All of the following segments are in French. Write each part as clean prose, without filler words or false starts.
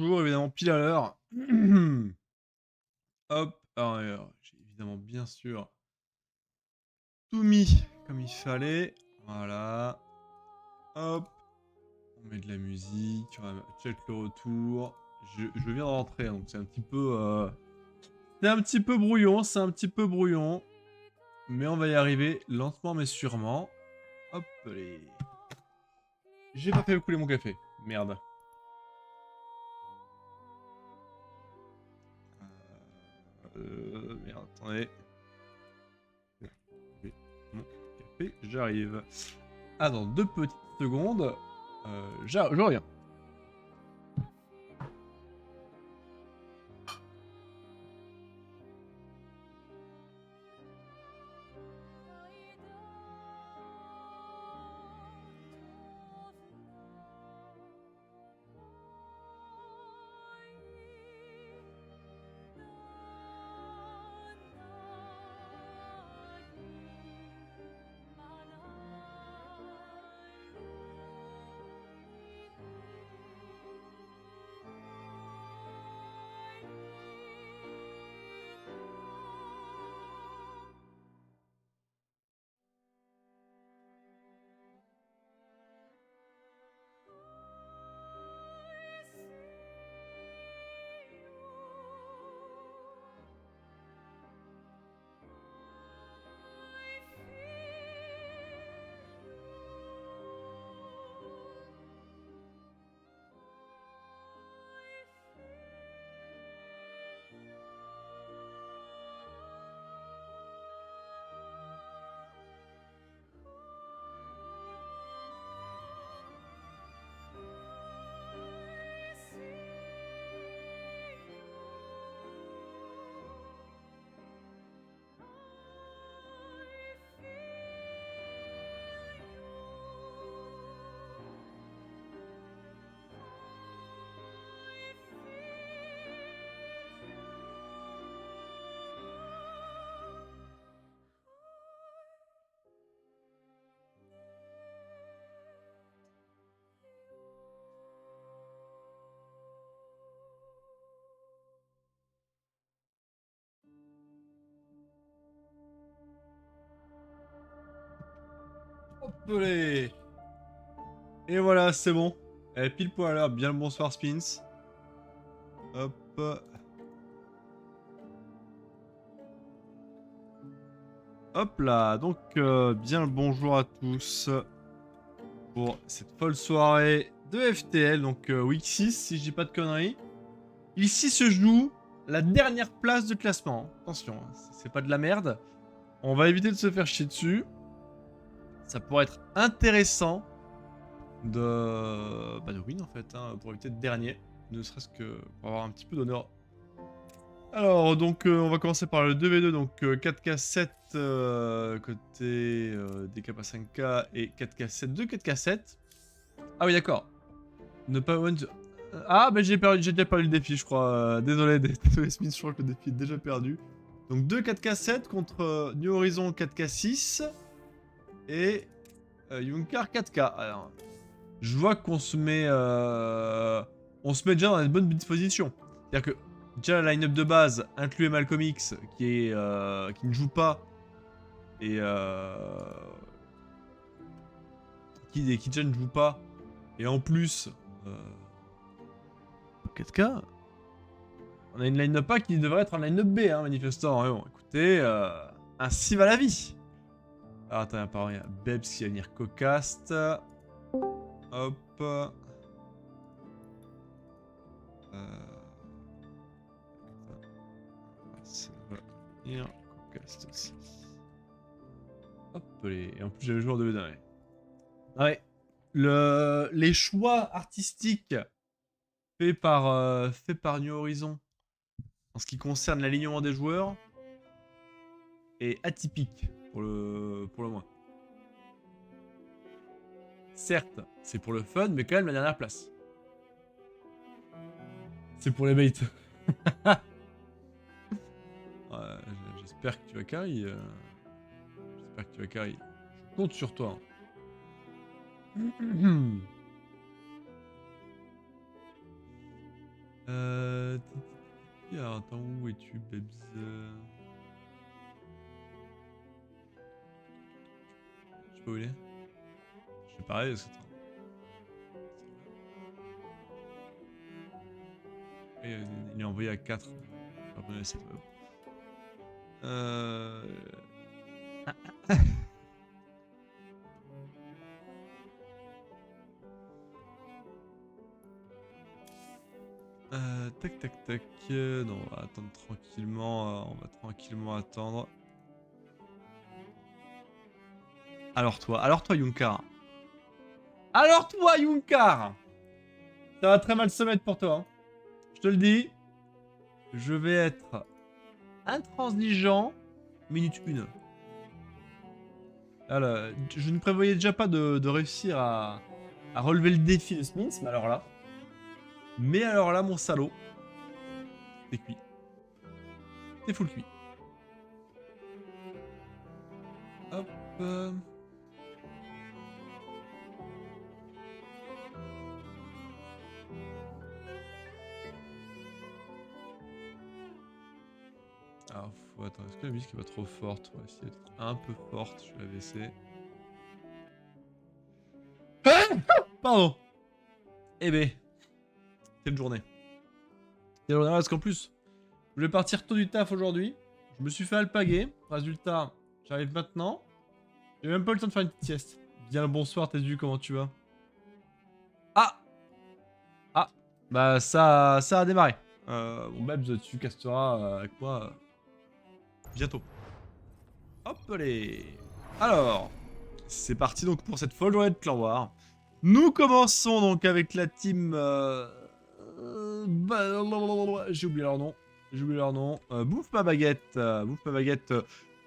bonjour, évidemment pile à l'heure. Hop, alors, j'ai évidemment bien sûr tout mis comme il fallait. Voilà. Hop, on met de la musique, on va check le retour. Je viens de rentrer, donc c'est un petit peu... c'est un petit peu brouillon, c'est un petit peu brouillon. Mais on va y arriver lentement mais sûrement. Hop, allez. J'ai pas fait couler mon café. Merde. Merde, attendez. Mon café, j'arrive. Ah, dans 2 petites secondes, je reviens. Hop les. Et voilà, c'est bon. Elle est pile poil à l'heure. Bien le bonsoir, Spins. Hop. Hop là. Donc, bien le bonjour à tous pour cette folle soirée de FTL. Donc, week 6, si je dis pas de conneries. Ici se joue la dernière place de classement. Attention, hein, c'est pas de la merde. On va éviter de se faire chier dessus. Ça pourrait être intéressant de win en fait, hein, pour éviter de dernier. Ne serait-ce que pour avoir un petit peu d'honneur. Alors, donc, on va commencer par le 2v2, donc 4k7 côté DK pas 5k et 4k7 2 4k7. Ah oui, d'accord. Ne pas one. Ah, bah j'ai déjà perdu le défi, je crois. Désolé, désolé Smith, je crois que le défi est déjà perdu. Donc 2 4k7 contre New Horizon 4k6 et Yunkar 4k. Alors, je vois qu'on se met, on se met déjà dans une bonne disposition. C'est-à-dire que déjà la line-up de base inclut Malcolm X qui ne joue pas et qui déjà ne joue pas et en plus 4K. On a une line-up A qui devrait être un line-up B, hein, manifestant. Bon, écoutez, ainsi va la vie. Alors, attends, apparemment, il y a Bebs qui va venir cocaste. Hop. Ça va venir cocaste aussi. Hop, et en plus, j'ai le joueur de V2. Ouais. Ouais. Les choix artistiques faits par New Horizon en ce qui concerne l'alignement des joueurs est atypique pour le moins. Certes, c'est pour le fun, mais quand même la dernière place. C'est pour les baits. Ouais, j'espère que tu vas carry. J'espère que tu vas carry. Je compte sur toi. Hein. Alors, attends, où es-tu, Babs? Je sais pas où il est. Je sais pareil, parce que... Il est envoyé à 4. Tac tac tac. Non, on va attendre tranquillement. On va tranquillement attendre. Alors toi Yunkar. Alors toi Yunkar. Ça va très mal se mettre pour toi. Hein. Je te le dis. Je vais être intransigeant. Minute 1. Alors, je ne prévoyais déjà pas de réussir à relever le défi de Smith, mais alors là. Mon salaud. T'es cuit. T'es full cuit. Hop. Alors, faut attendre. Est-ce que la musique est pas trop forte? On va essayer d'être un peu forte. Je vais la baisser. Pardon. Eh ben. Quelle journée. Quelle journée. Parce qu'en plus, je vais partir tôt du taf aujourd'hui. Je me suis fait alpaguer. Résultat, j'arrive maintenant. J'ai même pas eu le temps de faire une petite sieste. Bien le bonsoir, Tédu, comment tu vas? Ah. Ah. Bah ça a démarré. Bon Babs, tu casteras avec moi bientôt. Hop les. Alors, c'est parti donc pour cette folle journée de Clan War. Nous commençons donc avec la team... j'ai oublié leur nom. Bouffe ma baguette. Bouffe ma baguette.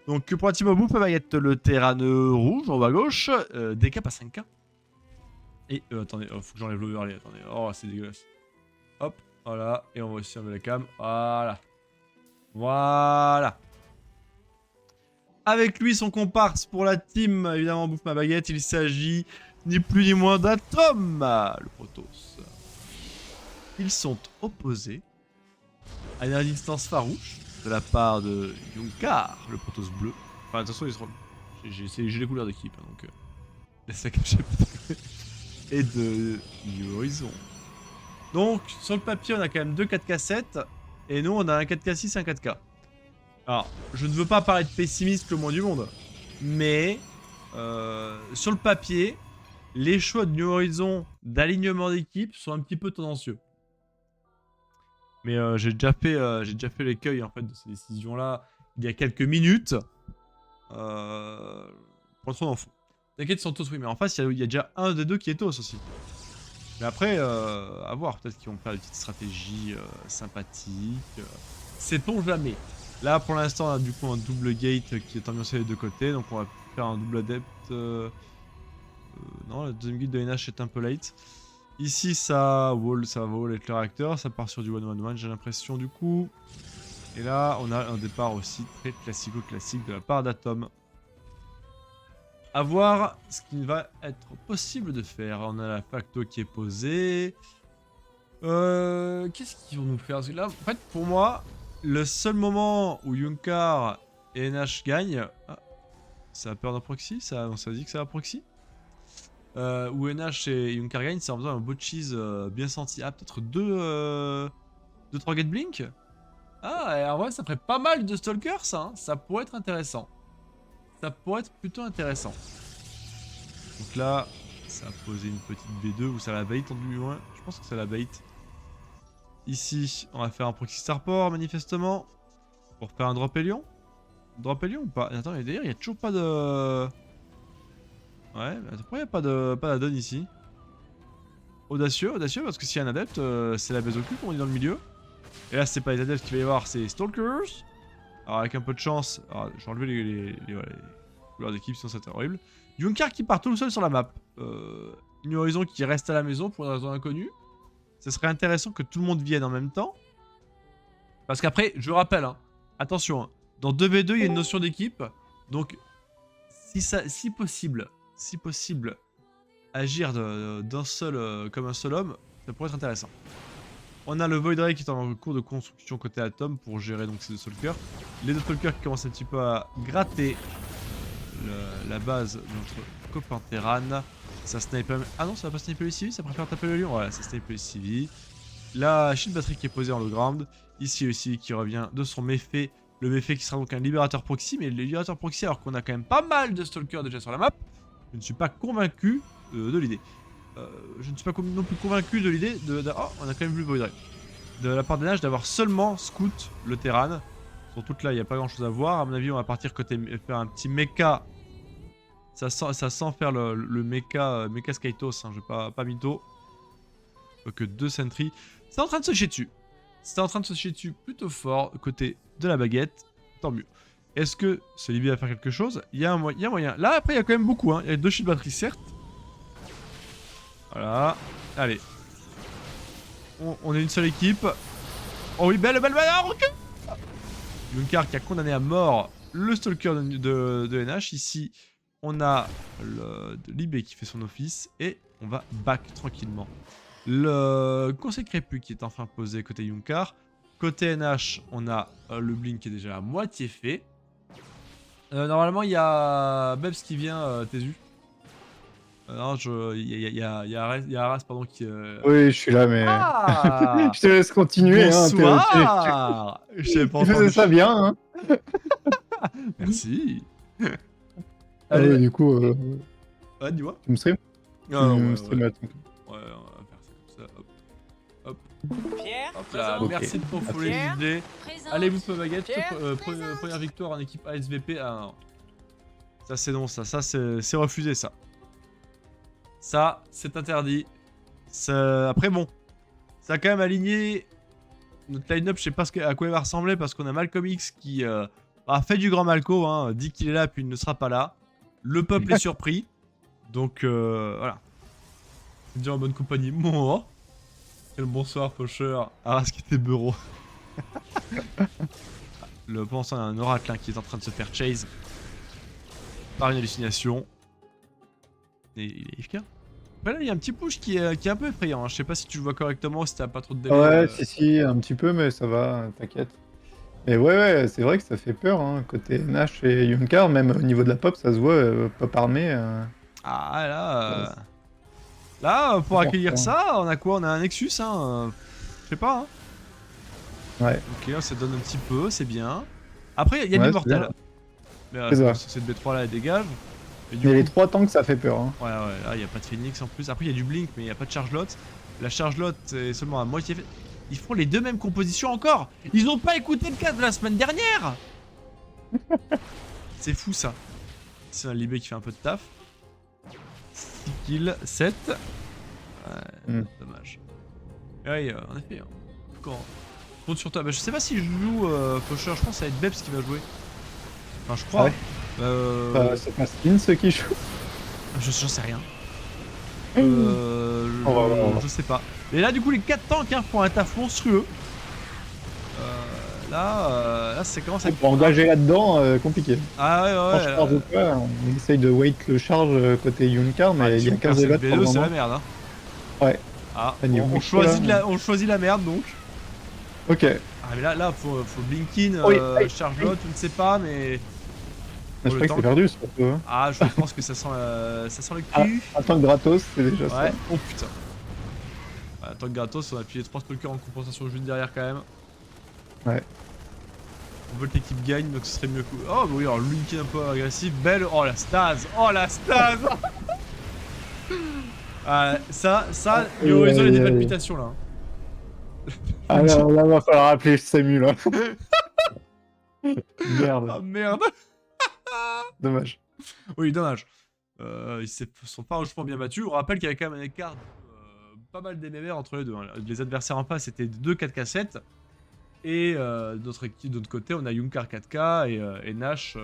Donc pour la team Bouffe ma baguette, le terrain rouge en bas à gauche. Des caps à 5k. Et attendez, faut que j'enlève l'overlay. Attendez, oh c'est dégueulasse. Hop, voilà. Et on va aussi enlever la cam. Voilà. Voilà. Avec lui, son comparse pour la team, évidemment, Bouffe ma baguette, il s'agit ni plus ni moins d'Atom, le Protoss. Ils sont opposés à une résistance farouche de la part de Yunkar, le Protoss bleu. Enfin, attention, ils seront... J'ai les couleurs d'équipe, hein, donc... laisse la cacher. Et de New Horizon. Donc, sur le papier, on a quand même deux 4K7. Et nous, on a un 4K6 et un 4K. Alors, je ne veux pas paraître pessimiste le moins du monde. Mais, sur le papier, les choix de New Horizon d'alignement d'équipe sont un petit peu tendancieux. Mais j'ai déjà fait l'écueil en fait de ces décisions-là il y a quelques minutes. Pas trop d'en fond. T'inquiète, ils sont tous, oui, mais en face, il y a déjà un des deux qui est tous aussi. Mais après, à voir, peut-être qu'ils vont faire des petites stratégies sympathiques. Sait-on jamais. Là, pour l'instant, on a du coup un double gate qui est ambiancé des deux côtés, donc on va faire un double adepte. Non, la deuxième guide de NH est un peu late. Ici, ça va wall avec le réacteur, ça part sur du 1-1-1, j'ai l'impression du coup. Et là, on a un départ aussi très classico-classique de la part d'Atom. A voir ce qu'il va être possible de faire. On a la facto qui est posée. Qu'est-ce qu'ils vont nous faire? Parce que là, en fait, pour moi, le seul moment où Yunkar et NH gagnent... Ah, ça a peur d'un proxy? On s'est dit que ça va proxy? Où NH et Yunkar gagnent, c'est en faisant un bot cheese bien senti. Ah, peut-être 2-3 get blink? Ah, et en vrai, ça ferait pas mal de stalkers, ça. Hein. Ça pourrait être intéressant. Ça pourrait être plutôt intéressant. Donc là, ça a posé une petite B2 ou ça la bait en du loin. Je pense que ça la bait. Ici, on va faire un proxy starport manifestement. Pour faire un drop Hélion. Drop Hélion ou pas? Attends, d'ailleurs, il n'y a toujours pas de... Ouais, mais pourquoi il n'y a pas d'addon ici? Audacieux parce que s'il y a un adepte, c'est la base au cul comme on dit dans le milieu. Et là, c'est pas les adeptes qu'il va y avoir, c'est stalkers. Alors avec un peu de chance, j'ai enlevé les couleurs d'équipe sinon c'était horrible. Yunkar qui part tout seul sur la map. New Horizon qui reste à la maison pour une raison inconnue. Ce serait intéressant que tout le monde vienne en même temps. Parce qu'après, je rappelle, hein, attention, hein, dans 2v2 il y a une notion d'équipe. Donc si possible, agir d'un seul, comme un seul homme, ça pourrait être intéressant. On a le Void Ray qui est en cours de construction côté Atom pour gérer donc ces deux Stalkers. Les deux Stalkers qui commencent un petit peu à gratter la base de notre copain Terran. Ça snipe... Ah non, ça va pas sniper les civils, ça préfère taper le lion. Voilà, ça snipe les civils. La shield batterie qui est posée en low ground. Ici aussi qui revient de son méfait. Le méfait qui sera donc un libérateur proxy. Mais le libérateur proxy, alors qu'on a quand même pas mal de Stalkers déjà sur la map, je ne suis pas convaincu de l'idée. Je ne suis pas non plus convaincu de l'idée de... Oh, on a quand même vu le Void Ray. De la part des nages d'avoir seulement scout le Terran. Surtout que là, il n'y a pas grand chose à voir. À mon avis, on va partir côté faire un petit mecha. Ça sent faire le mecha, mecha Skytos, hein, je vais pas mytho. Que 2 sentries. C'est en train de se chier dessus. C'est en train de se chier dessus plutôt fort côté de la baguette. Tant mieux. Est-ce que ce Libé va faire quelque chose? Il y a un moyen. Là, après, il y a quand même beaucoup. Hein. Il y a 2 shields batteries, certes. Voilà. Allez. On est une seule équipe. Oh oui, belle. Recule. Yunkar qui a condamné à mort le Stalker de NH. Ici, on a le Libé qui fait son office. Et on va back tranquillement. Le Conseil Crépu qui est enfin posé côté Yunkar. Côté NH, on a le Blink qui est déjà à moitié fait. Normalement, il y a Bebs qui vient, Tézu. Non, il y a Arras, pardon, qui... Oui, je suis là, mais... Ah je te laisse continuer. Bonsoir. Tu faisais ça bien, hein. Merci. Allez. Ouais, du coup... Ouais, dis-moi. Tu me stream? Ouais. Stream à ton... Ouais, on va faire ça comme ça. Hop. Pierre, Hop là, okay. Merci de contrôler l'idée. Allez, vous pouvez baguette. Première victoire en équipe ASVP. Ah non. Ça, c'est non, ça c'est refusé, ça. Ça, c'est interdit. Après, bon. Ça a quand même aligné notre line-up. Je sais pas à quoi il va ressembler parce qu'on a Malcolm X qui a fait du grand Malco. Hein, dit qu'il est là, puis il ne sera pas là. Le peuple est surpris. Donc, voilà. C'est déjà en bonne compagnie. Moi. Quel bonsoir, Pocher. Arras qui était bureau. Pour l'instant, il y a un oracle hein, qui est en train de se faire chase. Par une hallucination. Et il est FK. Après là, il y a un petit push qui est un peu effrayant. Hein. Je sais pas si tu le vois correctement ou si t'as pas trop de délai. Ouais, si, un petit peu, mais ça va, t'inquiète. Mais ouais, c'est vrai que ça fait peur, hein. Côté Nash et Yunkar, même au niveau de la pop, ça se voit, pop armée. Ah là... Là, pour accueillir ça, on a quoi? On a un Nexus, hein. Je sais pas, hein. Ouais. Ok, ça donne un petit peu, c'est bien. Après, il y a du mortel. Cette B3 là, elle dégage. Mais les 3 tanks, ça fait peur. Hein. Ouais, là, il n'y a pas de Phoenix en plus. Après, il y a du Blink, mais il n'y a pas de Chargelotte. La Chargelotte est seulement à moitié faite. Ils font les deux mêmes compositions encore. Ils n'ont pas écouté le cas de la semaine dernière. C'est fou, ça. C'est un Libé qui fait un peu de taf. 6 kills, 7. Ouais, dommage. Ouais, en effet. Quand... Compte sur toi. Bah, je sais pas si je joue Faucheur. Je pense que ça va être Bebs qui va jouer. Enfin, je crois. Ouais. C'est pas Spins qui joue. J'en sais rien. Je sais pas. Et là, du coup, les 4 tanks hein, font un taf monstrueux. Là, c'est comment ça. Pour engager là-dedans, compliqué. Ah ouais. Franchement, on essaye de wait le charge côté Yunkar, mais il y a 15 dégâts pour le moment. C'est la merde. Hein. Ouais. Ah, on choisit la merde donc. Ok. Ah, mais là, faut Blinkin, Chargelotte, je ne sais pas, mais. Je crois que c'est perdu ce plateau. Hein. Ah, je pense que ça sent le cul. Un tank gratos, c'est déjà ça. Ouais, oh putain. Un tank gratos, on a appuyé 3 stalkers en compensation juste derrière quand même. Ouais. On veut que l'équipe gagne, donc ce serait mieux que. Oh, oui, alors Lunkin un peu agressif. Belle. Oh la stase. Ça, ils ont les palpitations là. Ah là, là, va falloir appeler Samu là. Merde. Ah merde. Dommage. Oui, dommage. Ils se sont farouchement bien battus. On rappelle qu'il y avait quand même un écart pas mal d'MMR entre les deux. Hein. Les adversaires en face étaient 2 4K7. Et d'autre côté, on a Yunkar 4K et Nash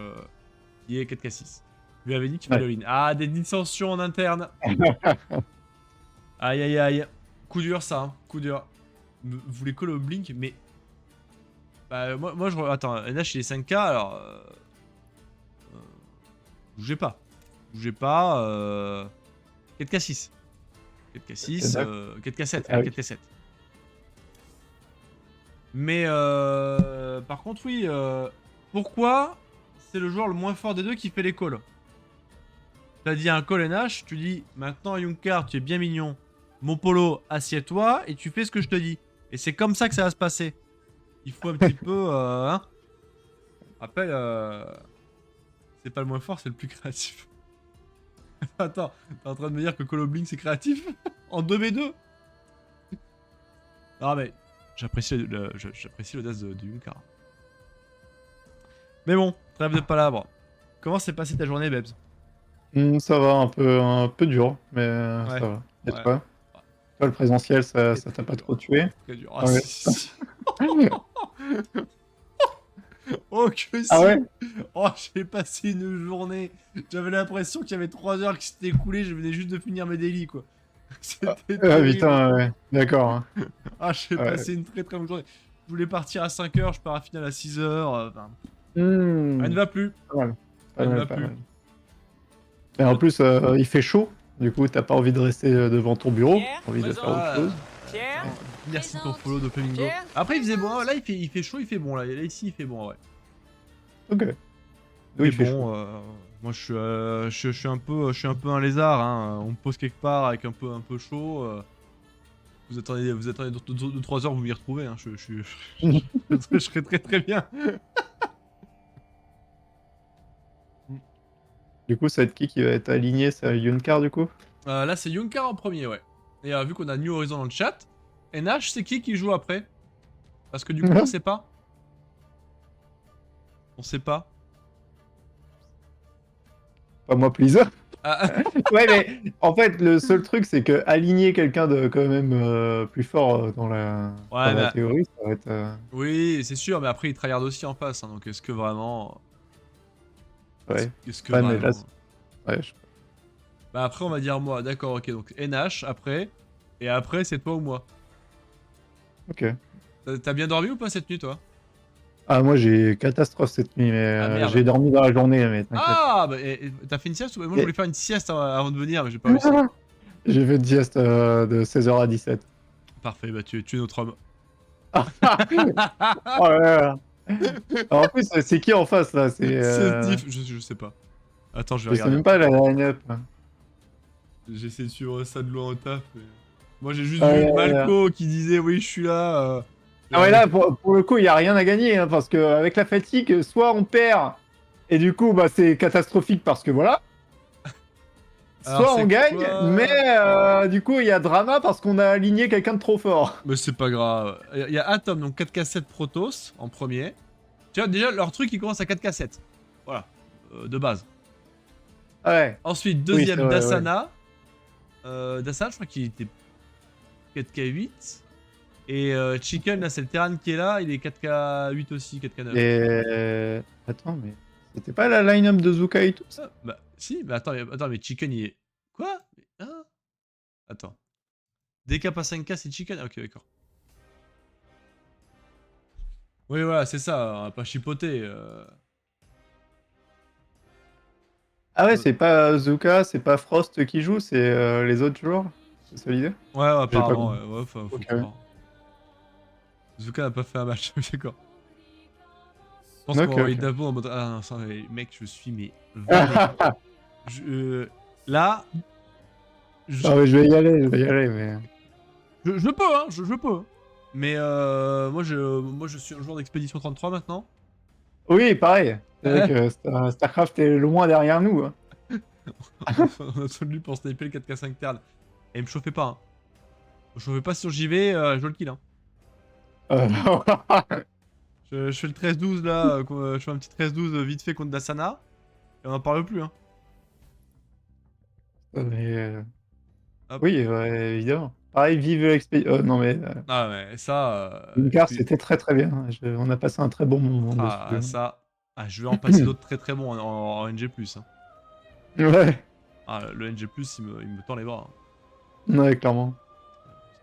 qui est 4K6. Lui avait dit qu'il fallait all-in. Ah, des dissensions en interne. Aïe. Coup dur ça, hein. Coup dur. Vous voulez coller au Blink, mais... Bah, moi je... Attends, Nash il est 5K, alors... Bougez pas. 4K6. 4K6, 4K7. 4K7. Mais par contre, oui. Pourquoi c'est le joueur le moins fort des deux qui fait les calls? T'as dit un call NH, tu dis maintenant Yunkar, tu es bien mignon. Mon polo, assieds-toi et tu fais ce que je te dis. Et c'est comme ça que ça va se passer. Il faut un petit peu. Hein. Rappelle, c'est pas le moins fort, c'est le plus créatif. Attends, t'es en train de me dire que Colo Blink c'est créatif? En 2v2? Non mais, j'apprécie l'audace de Yunkar. Mais bon, trêve de palabres. Comment s'est passée ta journée, Bebs? Ça va, un peu dur, mais Ouais. ça va. Et Ouais. toi? Toi, le présentiel, ça t'a pas trop tué? Très dur. Ah, Ouais. si. Oh que Ah si. ouais? Oh, j'ai passé une journée. J'avais l'impression qu'il y avait 3 heures qui s'étaient écoulées. Je venais juste de finir mes délits, quoi. C'était Ah terrible. putain, ouais. D'accord. Hein. Ah, j'ai Ouais. passé une très très longue journée. Je voulais partir à 5 heures, je pars à finale à 6 heures. Enfin, Hmm, elle ne va plus. Pas mal. Pas Elle ne mal, va pas plus. mal. Et en plus, il fait chaud. Du coup, t'as pas envie de rester devant ton bureau. T'as envie de faire autre chose. Pierre, Merci de ton follow de Flamingo. Pierre, Après, il faisait bon. Là, il fait chaud, il fait bon. Là, ici, il fait bon, ouais. Ok. Mais Oui, il fait chaud. bon, moi je suis un peu un lézard. Hein. On me pose quelque part avec un peu chaud. Vous attendez 2-3 heures, vous m'y retrouvez. Hein. Je serai très très bien. Du coup, ça va être qui va être aligné? C'est Yunkar, du coup? Là, c'est Yunkar en premier, ouais. Et vu qu'on a New Horizon dans le chat, NH, c'est qui joue après? Parce que du coup, on sait pas. On sait pas. Pas moi, please. Ah, Ouais, mais en fait, le seul truc, c'est que aligner quelqu'un de quand même plus fort ouais, dans mais la théorie, ça va être. oui, c'est sûr, mais après, il tryhard aussi en face. Hein, donc, est-ce que vraiment. Ouais. Est-ce que Ouais, mais là, vraiment. ouais, Bah, après, on va dire moi. D'accord, ok. Donc, NH après. Et après, c'est toi ou moi. Ok. T'as bien dormi ou pas cette nuit, toi? Ah, moi, j'ai catastrophe cette nuit, mais Ah, merde. j'ai dormi dans la journée, mais t'inquiète. Ah, bah, t'as fait une sieste ou... Moi, je voulais faire une sieste avant de venir, mais j'ai pas réussi. J'ai fait une sieste de 16h à 17h. Parfait, bah, tu es notre homme. Oh là là. En plus, c'est qui en face là? C'est Steve, je sais pas. Attends, je vais Je sais regarder. même pas la line-up. J'essaie de suivre ça de loin au taf. Mais... Moi, j'ai juste Ah, vu ouais, ouais, ouais. Malco qui disait oui, je suis là. Ah ouais, là, pour le coup, il n'y a rien à gagner, hein, parce qu'avec la fatigue, soit on perd, et du coup, bah, c'est catastrophique parce que voilà. Alors, Soit on c'est gagne, quoi mais du coup, il y a drama parce qu'on a aligné quelqu'un de trop fort. Mais c'est pas grave. Il y a Atom, donc 4K7 Protoss en premier. Tu vois, déjà, leur truc, il commence à 4K7. Voilà, de base. Ouais. Ensuite, Oui, deuxième, c'est vrai, ouais. Dasana. Dasana, je crois qu'il était 4K8. Et Chicken, là, c'est le Terran qui est là, il est 4K8 aussi, 4K9. Et... Attends, mais c'était pas la line-up de Zuka et tout ça? Ah, bah, si, mais attends, mais Chicken, il est... Quoi? Hein? Attends. DK pas 5K, c'est Chicken? Ah, ok, d'accord. Oui, voilà, c'est ça, on va pas chipoter. Ah ouais, c'est pas Zuka, c'est pas Frost qui joue, c'est les autres joueurs? C'est ça l'idée? Ouais, J'ai pas apparemment, compris. ouais, faut Ok. croire. Zuka n'a pas fait un match, d'accord. Je pense Ok, qu'on va envoyer ok. Davo en mode... Ah non, ça, mec, je suis mais... vanné. Là... Ah ouais, je vais y aller, mais... Je peux, hein, je peux. Hein. Mais moi, je suis un joueur d'Expédition 33 maintenant. Oui, pareil. C'est vrai que StarCraft est loin derrière nous. Hein. On a tenu pour sniper le 4K5 Terl. Et me chauffez pas, hein. Me chauffez pas sur JV, je le kill, hein. Euh, Je fais le 13-12 là, je fais un petit 13-12 vite fait contre Dasana. Et on en parle plus, hein. mais, Hop. oui, ouais, évidemment. Pareil, vive l'expédition. Non, mais Ah mais ça... Uncard, c'était très très bien. On a passé un très bon moment Ah dessus. ça... Ah, je vais en passer d'autres très très bons en NG+. Hein. Ouais, Ah, le NG+, il me tend les bras. Hein. ouais, clairement.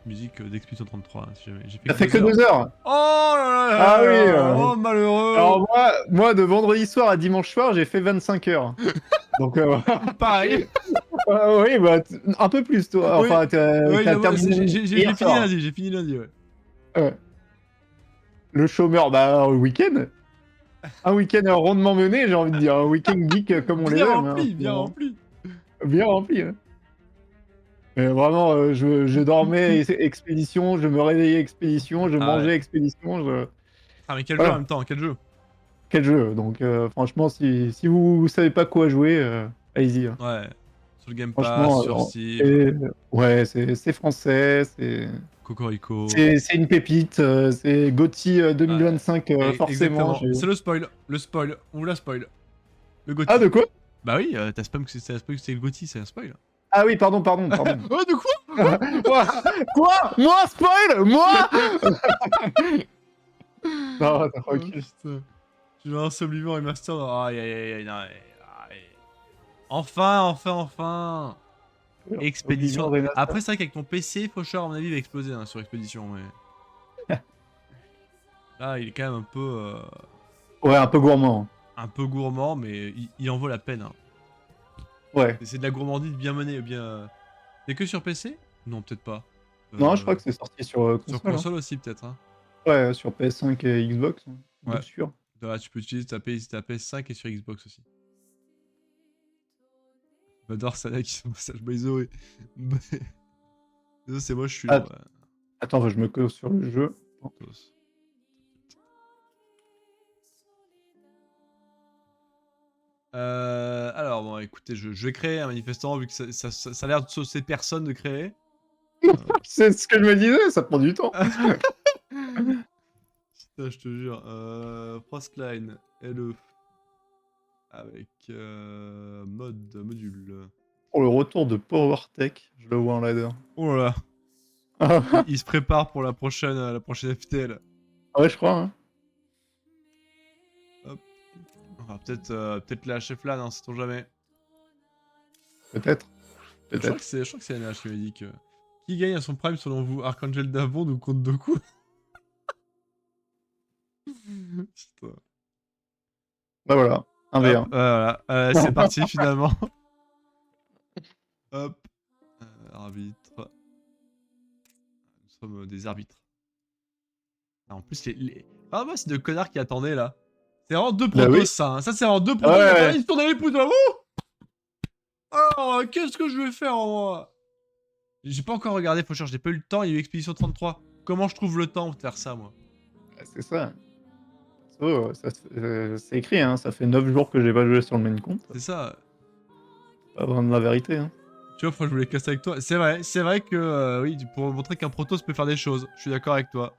Musique d'Expédition 33, hein, si jamais. J'ai fait Ça fait que 2 heures. Oh là là Ah là oui. là, oh malheureux. Alors moi, de vendredi soir à dimanche soir, j'ai fait 25 heures. Donc, Pareil. oui, bah, un peu plus, toi. Oui. Enfin, Oui, t'as terminé j'ai hier fini soir. lundi, ouais. Ouais. Le chômeur, bah, un week-end. Un week-end rondement mené, j'ai envie de dire. Un week-end geek comme on les Bien aime. Hein, rempli, bien rempli. bien rempli. Hein. Mais vraiment, je dormais expédition, je me réveillais expédition, je Ah ouais. mangeais expédition. Ah mais quel jeu en Voilà, même temps, quel jeu. quel jeu. Donc, franchement, si vous savez pas quoi jouer, allez-y. Hein. Ouais. Sur le Game Pass, Franchement, sur Steam, ouais, c'est français, Cocorico. c'est une pépite, c'est GOTY Ouais. 2025, forcément. Exactement. C'est le spoil. Le spoil. On vous la spoil. Le Ah, GOTY. de quoi? Bah oui, t'as spam que c'est le GOTY, c'est un spoil. Ah oui, pardon. Oh, de quoi? Quoi? Quoi? Moi, spoil? Moi? Non, Oh tranquille. putain. Tu vas un Oblivion Remastered. Aïe aïe aïe aïe. Non, aïe. Enfin. Oblivion Expédition. Remaster. Après, c'est vrai qu'avec ton PC, Faucheur, à mon avis, il va exploser hein, sur Expédition. Mais là, il est quand même Ouais, un peu gourmand. un peu gourmand, mais il en vaut la peine. Hein. Ouais. C'est de la gourmandise bien menée, bien. C'est que sur PC? Non, peut-être pas. Non, je crois que c'est sorti sur Sur console. Hein. console aussi, peut-être. Hein. Ouais, sur PS5 et Xbox, hein, de Ouais. sûr. Là, tu peux utiliser ta PS5 et sur Xbox aussi. J'adore ça là qui son message by Zoé. C'est moi, je suis Ah, lent. Ouais. attends, je me cause sur le jeu. Tos. Alors, bon, écoutez, je vais créer un manifestant vu que ça a l'air de saucer personne de créer. C'est ce que je me disais, ça prend du temps. Putain, je te jure. Frostline, LE. Avec module. Pour le retour de PowerTech, je le vois en ladder. Oh là là. Ah Il se prépare pour la prochaine FTL. ouais, je crois. Hein. Hop. Enfin, peut-être la chef là, non, sait-on jamais. Peut-être. Je crois Peut-être. que c'est NH qui m'a dit que. Qui gagne à son prime selon vous, Archangel Davon ou Contre Doku? Putain. Bah voilà, un v Hop, 1 voilà. C'est parti finalement. Hop. Arbitre. Nous sommes des arbitres. Ah, en plus, Ah, moi, c'est de connards qui attendaient là. C'est vraiment deux Bah protos, oui. ça. Hein. Ça, c'est vraiment deux protos qui Ouais. attendaient. Ils se tournaient les pouces là. Ouh. Alors, qu'est-ce que je vais faire moi? J'ai pas encore regardé, faut chercher. J'ai pas eu le temps. Il y a eu Expédition 33. Comment je trouve le temps de faire ça, moi? C'est ça. C'est écrit, hein. Ça fait 9 jours que j'ai pas joué sur le main compte. C'est ça. Pas vraiment la vérité. Hein. Tu vois, je voulais casser avec toi. C'est vrai que, oui, pour montrer qu'un protos peut faire des choses. Je suis d'accord avec toi.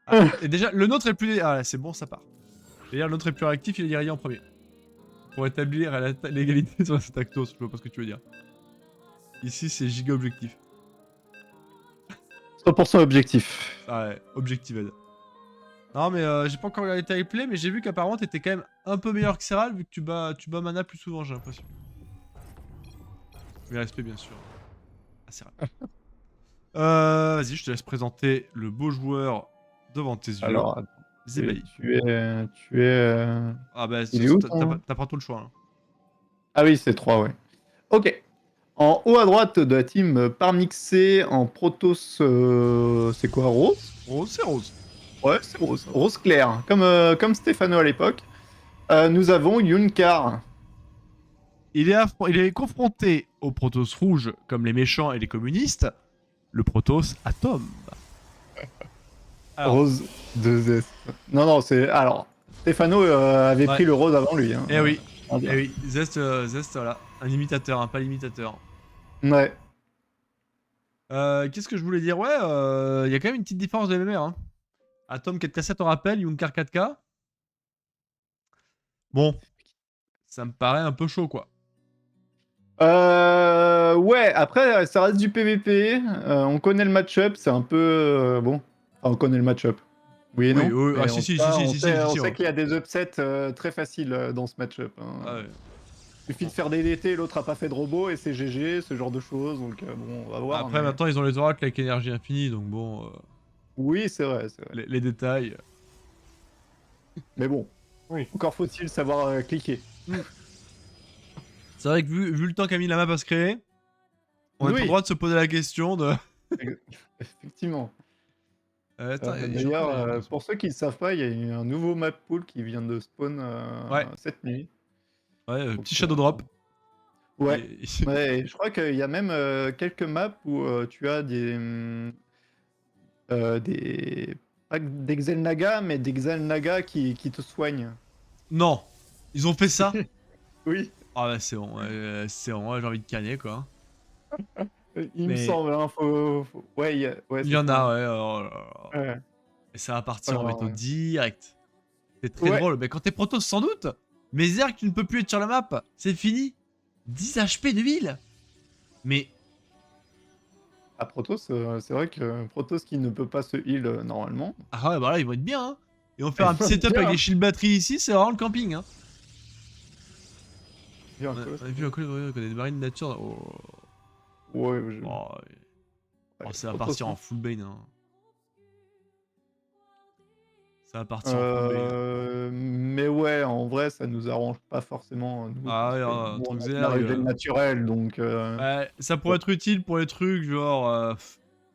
Ah, et déjà, le nôtre est plus... Ah, c'est bon, ça part. D'ailleurs, le nôtre est plus réactif, il est dirigé en premier. Pour établir l'égalité sur cet actos, je vois pas ce que tu veux dire. Ici, c'est giga objectif. 100% objectif. Ah ouais, objectived. Non, mais j'ai pas encore regardé ta replay, mais j'ai vu qu'apparemment t'étais quand même un peu meilleur que Serral, vu que tu bats mana plus souvent, j'ai l'impression. Mais respect, bien sûr. Ah, Serral. Vas-y, je te laisse présenter le beau joueur devant tes yeux. Alors, Zebaï. tu es. Ah bah, Il est où, t'as pas tout le choix. Hein. Ah oui, c'est 3, ouais. Ok. En haut à droite de la team Parmixé, en Protoss, c'est quoi, Rose? Rose, c'est rose. Ouais, c'est Rose. Rose clair, comme Stéphano à l'époque. Nous avons Yunkar. Il est confronté au Protoss rouge comme les méchants et les communistes, le Protoss Atom. Alors, Rose 2S. Non, c'est. Alors, Stéphano avait ouais. pris le rose avant lui. Hein. Eh oui, On va dire. eh oui. Zest, voilà. Un imitateur, pas l'imitateur. Ouais. Qu'est-ce que je voulais dire? Ouais, il y a quand même une petite différence de MMR. Hein. Atom 4K7, on rappelle, Yunkar 4K. Bon, ça me paraît un peu chaud, quoi. Ouais, après, ça reste du PVP. On connaît le match-up, c'est un peu. Bon. Enfin, on connaît le match-up. Oui et Oui, non. oui, Mais ah en si, tout si, cas, si, on si, sait, si, on si, sait ouais. qu'il y a des upsets très faciles dans ce match-up. Hein. Ah ouais. Il suffit de faire des DT, l'autre a pas fait de robot et c'est GG, ce genre de choses. Donc, bon, on va voir. Après, mais- maintenant, ils ont les oracles avec énergie infinie, donc bon, Oui, c'est vrai, c'est vrai. les détails. Mais bon, Oui. encore faut-il savoir cliquer. C'est vrai que vu le temps qu'a mis la map à se créer, on est Oui. en droit de se poser la question de. Effectivement. Attends, je D'ailleurs, crois qu'il y a un pour ceux qui ne savent pas, il y a eu un nouveau map pool qui vient de spawn Ouais, cette nuit. ouais, Donc, petit shadow drop. ouais. Et- Ouais, et je crois qu'il y a même quelques maps où tu as des pas des Xel'Naga, mais des Xel'Naga qui te soignent. Non, ils ont fait ça? Oui, Ah ouais, c'est bon, ouais, j'ai envie de canner, quoi. il me Mais semble, hein, ouais, ouais, il y c'est en ça, a, hein. ouais, oh là là. Ouais. Et ça va partir en Alors, métaux direct. C'est très ouais, drôle, mais quand t'es Protoss, sans doute. Mais Zerg, tu ne peux plus être sur la map. C'est fini. 10 HP de ville. Mais, à Protoss, c'est vrai que Protoss qui ne peut pas se heal normalement. ah ouais, bah là, ils vont être bien, hein. Ils vont faire Il un petit faut setup bien, avec des hein. shield batteries ici, c'est vraiment le camping, hein. Il y a un On colosse, a vu un coup des marines de nature. Oh, ouais, oh, ouais, oh, ça va Protoss, partir en hein. full bane, hein. Ça va partir en full bane, hein. Mais ouais, en vrai, ça nous arrange pas forcément, nous, Ah parce ouais, que un nous, on truc a de la Zerg. régène naturelle, donc Ouais, ça pourrait bon. être utile pour les trucs genre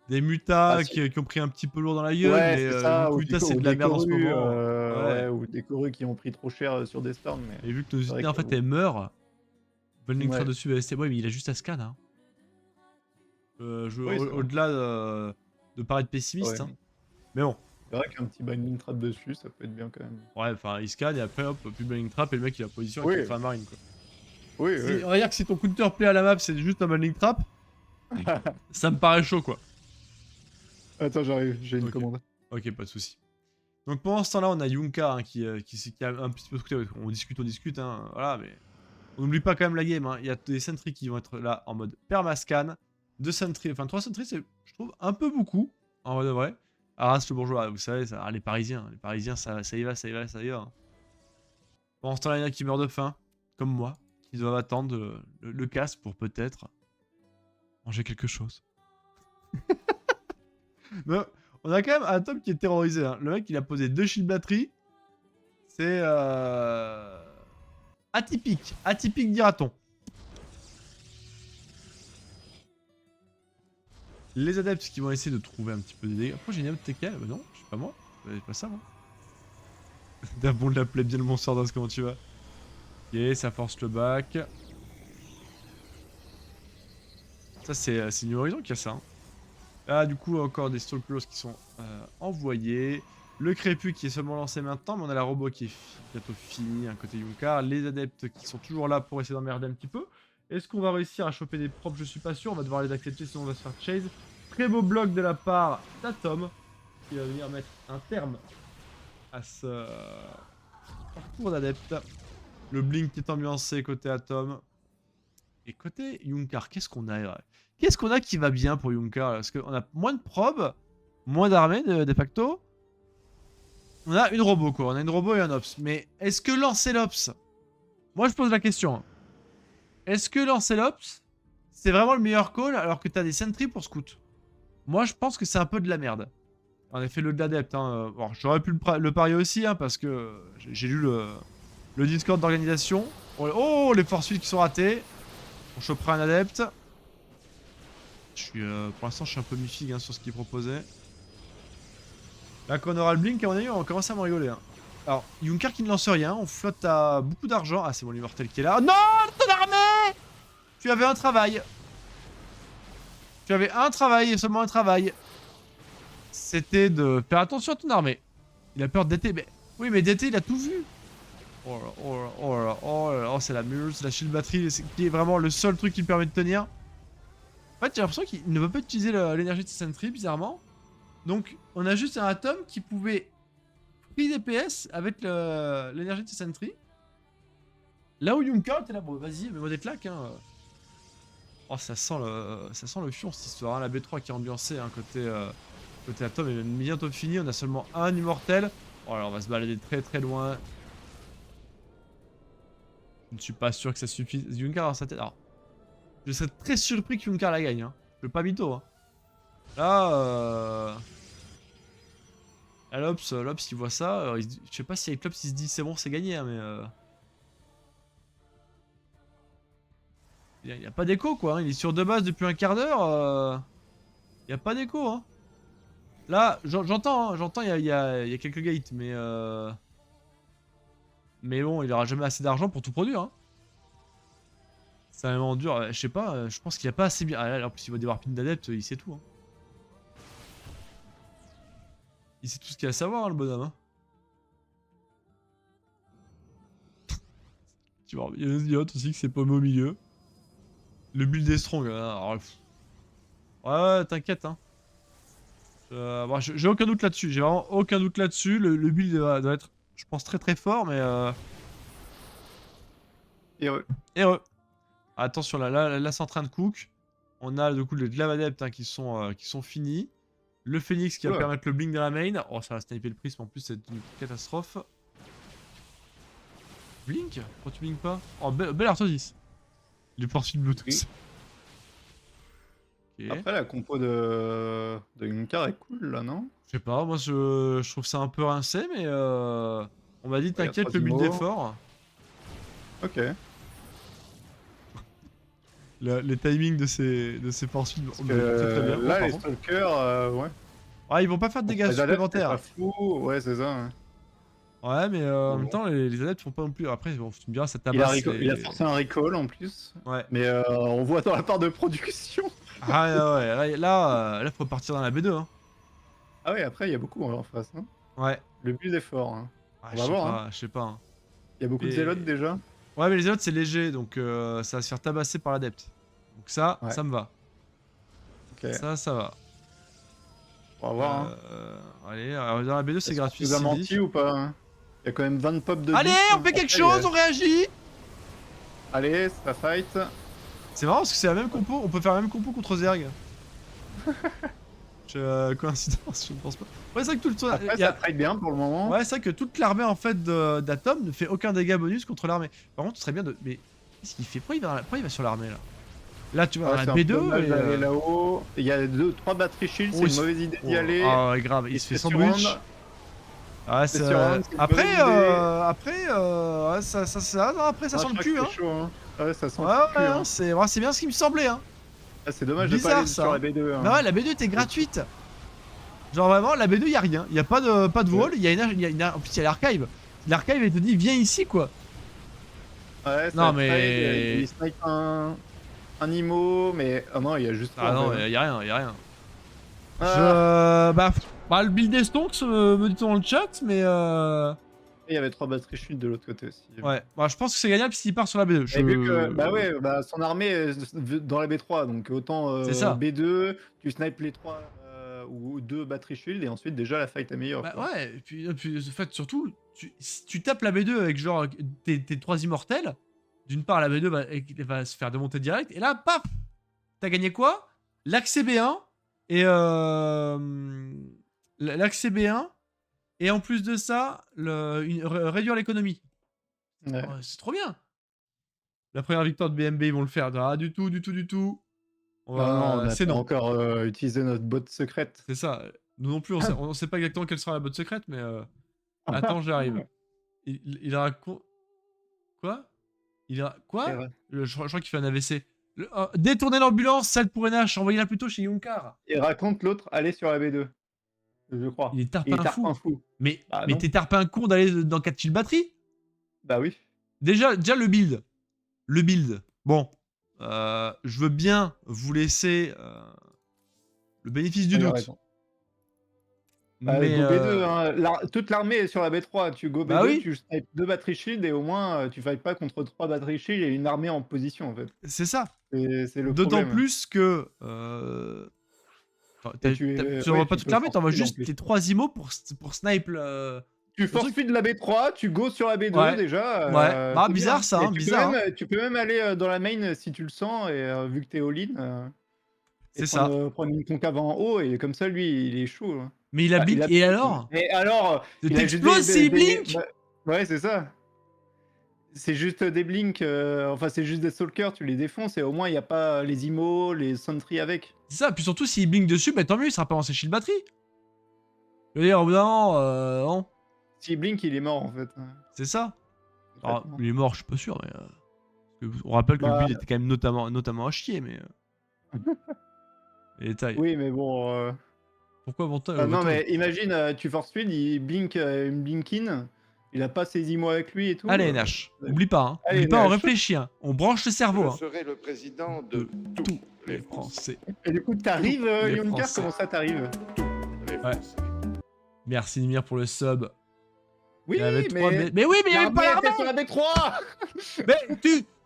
des Ah, mutas si. qui ont pris un petit peu lourd dans la gueule, Ouais, mais c'est vu ça, que mutas c'est ou de la des merde en ce corues, moment, ouais. ouais, ou des corues qui ont pris trop cher sur des storms, mais Et vu que nos c'est vrai unités en que fait bon. elles meurent, Bonlingtra Ouais, dessus, bah, ouais, mais il a juste à scan, hein. oui, c'est vrai. Au-delà de paraître pessimiste, Ouais. hein. Mais bon, C'est vrai qu'un petit binding trap dessus, ça peut être bien quand même. ouais, enfin il scan et après hop, plus Burning Trap et le mec il a position avec une Oui, fin marine quoi. oui, Si, oui. on va dire que si ton counterplay à la map c'est juste un Burning Trap, ça me paraît chaud quoi. Attends, j'arrive, j'ai une Ok, commande. ok, pas de soucis. Donc pendant ce temps-là, on a Yunka hein, qui a un petit peu scouté. On discute, hein, voilà, mais on n'oublie pas quand même la game. Hein. Il y a des sentries qui vont être là en mode permascan, 2 sentries, enfin 3 sentries, c'est, je trouve, un peu beaucoup, en vrai de vrai. Arras le bourgeois, vous savez, ça, les Parisiens, ça y va, ça y va, ça y va. Hein. Pendant ce temps-là, il y en a qui meurent de faim, comme moi, qui doivent attendre le casse pour peut-être manger quelque chose. Mais on a quand même un top qui est terrorisé. Hein. Le mec, il a posé 2 shield batteries. C'est atypique. Atypique, dira-t-on. Les adeptes qui vont essayer de trouver un petit peu des dégâts. Pourquoi j'ai une TK bah non, je sais pas moi. C'est pas ça, moi. D'un bon de l'appeler bien le monstre dans comment tu vas. Ok, ça force le back. Ça, c'est New Horizon qui a ça. Hein. Là, du coup, encore des Stalkers qui sont envoyés. Le Crépus qui est seulement lancé maintenant, mais on a la robot qui est bientôt finie, un côté Yunkar. Les adeptes qui sont toujours là pour essayer d'emmerder un petit peu. Est-ce qu'on va réussir à choper des propres? Je suis pas sûr, on va devoir les accepter sinon on va se faire chase. Très beau bloc de la part d'Atom, qui va venir mettre un terme à ce parcours d'adeptes. Le Blink qui est ambiancé côté Atom. Et côté Yunkar, qu'est-ce qu'on a? Qu'est-ce qu'on a qui va bien pour Yunkar? Parce qu'on a moins de probes, moins d'armées de facto. On a une robot quoi, on a une robot et un ops. Mais est-ce que lancer l'ops? Moi je pose la question. Hein. Est-ce que lancer l'ops, c'est vraiment le meilleur call alors que t'as des sentries pour scout? Moi je pense que c'est un peu de la merde. En effet le de l'adepte. Hein. Bon, j'aurais pu le parier aussi hein, parce que j'ai lu le Discord d'organisation. Oh les force qui sont ratés. On chopera un adepte. Pour l'instant je suis un peu mi-figue hein, sur ce qu'il proposait. Là, quand on aura le blink, à mon avis, on va commencer à m'en rigoler. Hein. Alors, Yunkar qui ne lance rien, on flotte à beaucoup d'argent. Ah, c'est mon immortel qui est là. Non, ton armée! Tu avais un travail. Tu avais un travail et seulement un travail. C'était de faire attention à ton armée. Il a peur d'été. Mais... Oui, mais d'été, il a tout vu. Oh là, oh là, oh là, oh là, oh, c'est la muse, la shield battery, qui est vraiment le seul truc qui me permet de tenir. En fait, j'ai l'impression qu'il ne veut pas utiliser l'énergie de ses sentries, bizarrement. Donc, on a juste un atome qui pouvait free DPS avec l'énergie de ses sentries. Là où Yunkar était là, bon, vas-y, mets-moi des claques. Hein. Oh, ça sent le fion cette histoire. Hein. La B3 qui est ambiancée, hein, côté atome est bientôt fini. On a seulement un immortel. Oh, alors on va se balader très très loin. Je ne suis pas sûr que ça suffise. Yunkar dans sa tête. Alors, je serais très surpris que Yunkar la gagne. Hein. Je veux pas mytho. Hein. Là, l'Ops il voit ça. Je sais pas si avec l'Ops il se dit c'est bon, c'est gagné, hein, mais. Il n'y a pas d'écho quoi. Hein. Il est sur 2 bases depuis un quart d'heure. Il n'y a pas d'écho. Hein. Là, j'entends, il y a quelques gates, mais bon, il aura jamais assez d'argent pour tout produire. Hein. C'est vraiment dur. Je sais pas, je pense qu'il a pas assez bien. Ah, là, en plus, il va des warpines d'adeptes, il sait tout. Hein. Il sait tout ce qu'il y a à savoir, hein, le bonhomme. Hein. Tu vois, il y a des idiotes aussi que c'est paumé au milieu. Le build est strong. Hein. Alors, ouais, t'inquiète. Hein. Bon, j'ai aucun doute là-dessus. J'ai vraiment aucun doute là-dessus. Le build doit être, je pense, très très fort, mais. Heureux. Attention, là c'est en train de cook. On a du coup les Glaive Adeptes hein, qui sont finis. Le Phoenix qui va permettre le blink de la main. Oh, ça va sniper le prisme en plus, c'est une catastrophe. Blink? Pourquoi tu blink pas? Oh, belle Arthrosis. Les poursuites Bluetooth. Oui. Okay. Après, la compo de Yunkar est cool là, non? Je sais pas, moi je trouve ça un peu rincé, mais on m'a dit t'inquiète, le build est fort. Ok. Les timings de ces poursuites très très bien. Là, les stalkers, ouais. Ah, ils vont pas faire de dégâts supplémentaires. Pas fou. Ouais, c'est ça. Ouais, mais en même temps, les adeptes font pas non plus. Après, bon, tu me diras, ça tabasse. Il a forcé un recall en plus. Ouais. Mais on voit dans la part de production. Ah ouais, là, faut partir dans la B2. Hein. Ah ouais, après, il y a beaucoup en face. Hein. Ouais. Le build est fort. Hein. Ah, on va voir. Hein. Je sais pas. Hein. Il y a beaucoup de zélotes déjà. Ouais, mais les zélotes, c'est léger, donc ça va se faire tabasser par l'adepte. Donc ça me va. Okay. Ça va. On va voir. Hein. Allez, dans la B2, c'est gratuit. Tu as menti ou pas hein. Il y a quand même 20 pop de. Allez, on fait quelque chose, on réagit. Allez, ça fight. C'est marrant parce que c'est la même compo, on peut faire la même compo contre Zerg. Coïncidence, je ne pense pas. Ouais, c'est vrai que tout le temps. Après, ça trade bien pour le moment. Ouais, c'est vrai que toute l'armée en fait d'Atom ne fait aucun dégât bonus contre l'armée. Par contre, ce serait bien de. Mais qu'est-ce qu'il fait? Pourquoi il va sur l'armée là? Là, tu vois, la B2. Là-haut. Il y a 2-3 batteries shield, c'est une mauvaise idée d'y aller. Ah, grave, il se fait sandwich. Ouais, après, ça sent le cul, hein. Chaud, hein. Ouais, ça sent le cul. Hein. C'est bien ce qui me semblait, hein. Ah, c'est dommage bizarre, de pas aller ça. sur la B2. Hein. Bah ouais, la B2 était gratuite. Genre vraiment, la B2 y'a rien. Y'a pas de wall, en plus y'a l'archive. L'archive, il te dit, viens ici, quoi. Ouais, ça non, mais. Il snipe un IMO, mais. Oh non, il y a juste. Ah non, y'a rien. Bah, le build des Stonks, me dit-on dans le chat, mais Il y avait 3 batteries chutes de l'autre côté aussi. Ouais, bah, je pense que c'est gagnable s'il part sur la B2. Vu que, bah ouais, son armée est dans la B3, donc autant ça. B2, tu snipes les 3 ou 2 batteries shield et ensuite déjà la fight est meilleure. Bah quoi. Ouais, et puis en fait, surtout, si tu tapes la B2 avec genre tes 3 immortels, d'une part la B2 va se faire démonter direct, et là, paf, t'as gagné quoi? L'accès B1 et l'accès B1 et en plus de ça, réduire l'économie. Ouais. Oh, c'est trop bien. La première victoire de BMB, ils vont le faire. Ah, du tout. On a encore utilisé notre bot secrète. C'est ça. Nous non plus, on sait pas exactement quelle sera la bot secrète, mais attends, j'arrive. Il raconte. Quoi? Quoi? Je crois qu'il fait un AVC. Détourner l'ambulance, celle pour NH, envoyez-la plutôt chez Yunkar. Il raconte l'autre aller sur la B2. Je crois. Il est tarpin fou. Mais t'es tarpin con d'aller dans 4 kills batterie? Bah oui. Déjà le build. Bon. Je veux bien vous laisser le bénéfice du doute. Mais go B2, hein. Toute l'armée est sur la B3. Tu go B2, tu snipes 2 batteries shield et au moins tu fights pas contre 3 batteries shield et une armée en position en fait. C'est ça. C'est le D'autant plus que. Tu envoies pas toute l'armée, t'envoies juste tes 3 IMO pour snipe le. Tu force feed la B3, tu go sur la B2 déjà. Ouais, bah bizarre ça, bizarre. Tu peux même aller dans la main si tu le sens, et vu que t'es all-in. C'est ça. Prendre une concave en haut, et comme ça, lui, il est chaud. Hein. Mais il a blink, et alors? Et alors t'exploses s'il blink? Ouais, c'est ça. C'est juste des blinks, enfin, c'est juste des stalkers, tu les défonces, et au moins, il n'y a pas les IMO, les sentry avec. C'est ça, puis surtout, s'il blink dessus, bah tant mieux, il sera pas en ses shield batterie. Je veux dire, au bout d'un moment, non. S'il blink, il est mort, en fait. C'est ça. Alors, il est mort, je suis pas sûr, mais... on rappelle que le build était quand même notamment à chier, mais... Les détails. Oui, mais bon... Pourquoi Vanta Non, mais imagine, tu force speed, il blink une Blinkin, il a pas ses IMO avec lui et tout. Allez, NH, oublie pas, hein. Allez, Oublie pas, on NH. réfléchit, hein. On branche le cerveau, Je hein. serai le président De de tous les Français. Et du coup, t'arrives, Les Yonkar, Français. comment ça t'arrive? les Ouais. Français. Merci Nimir pour le sub. Oui, Il y avait trois mais... mais oui, mais il y avait pas l'armée. sur la B3. Mais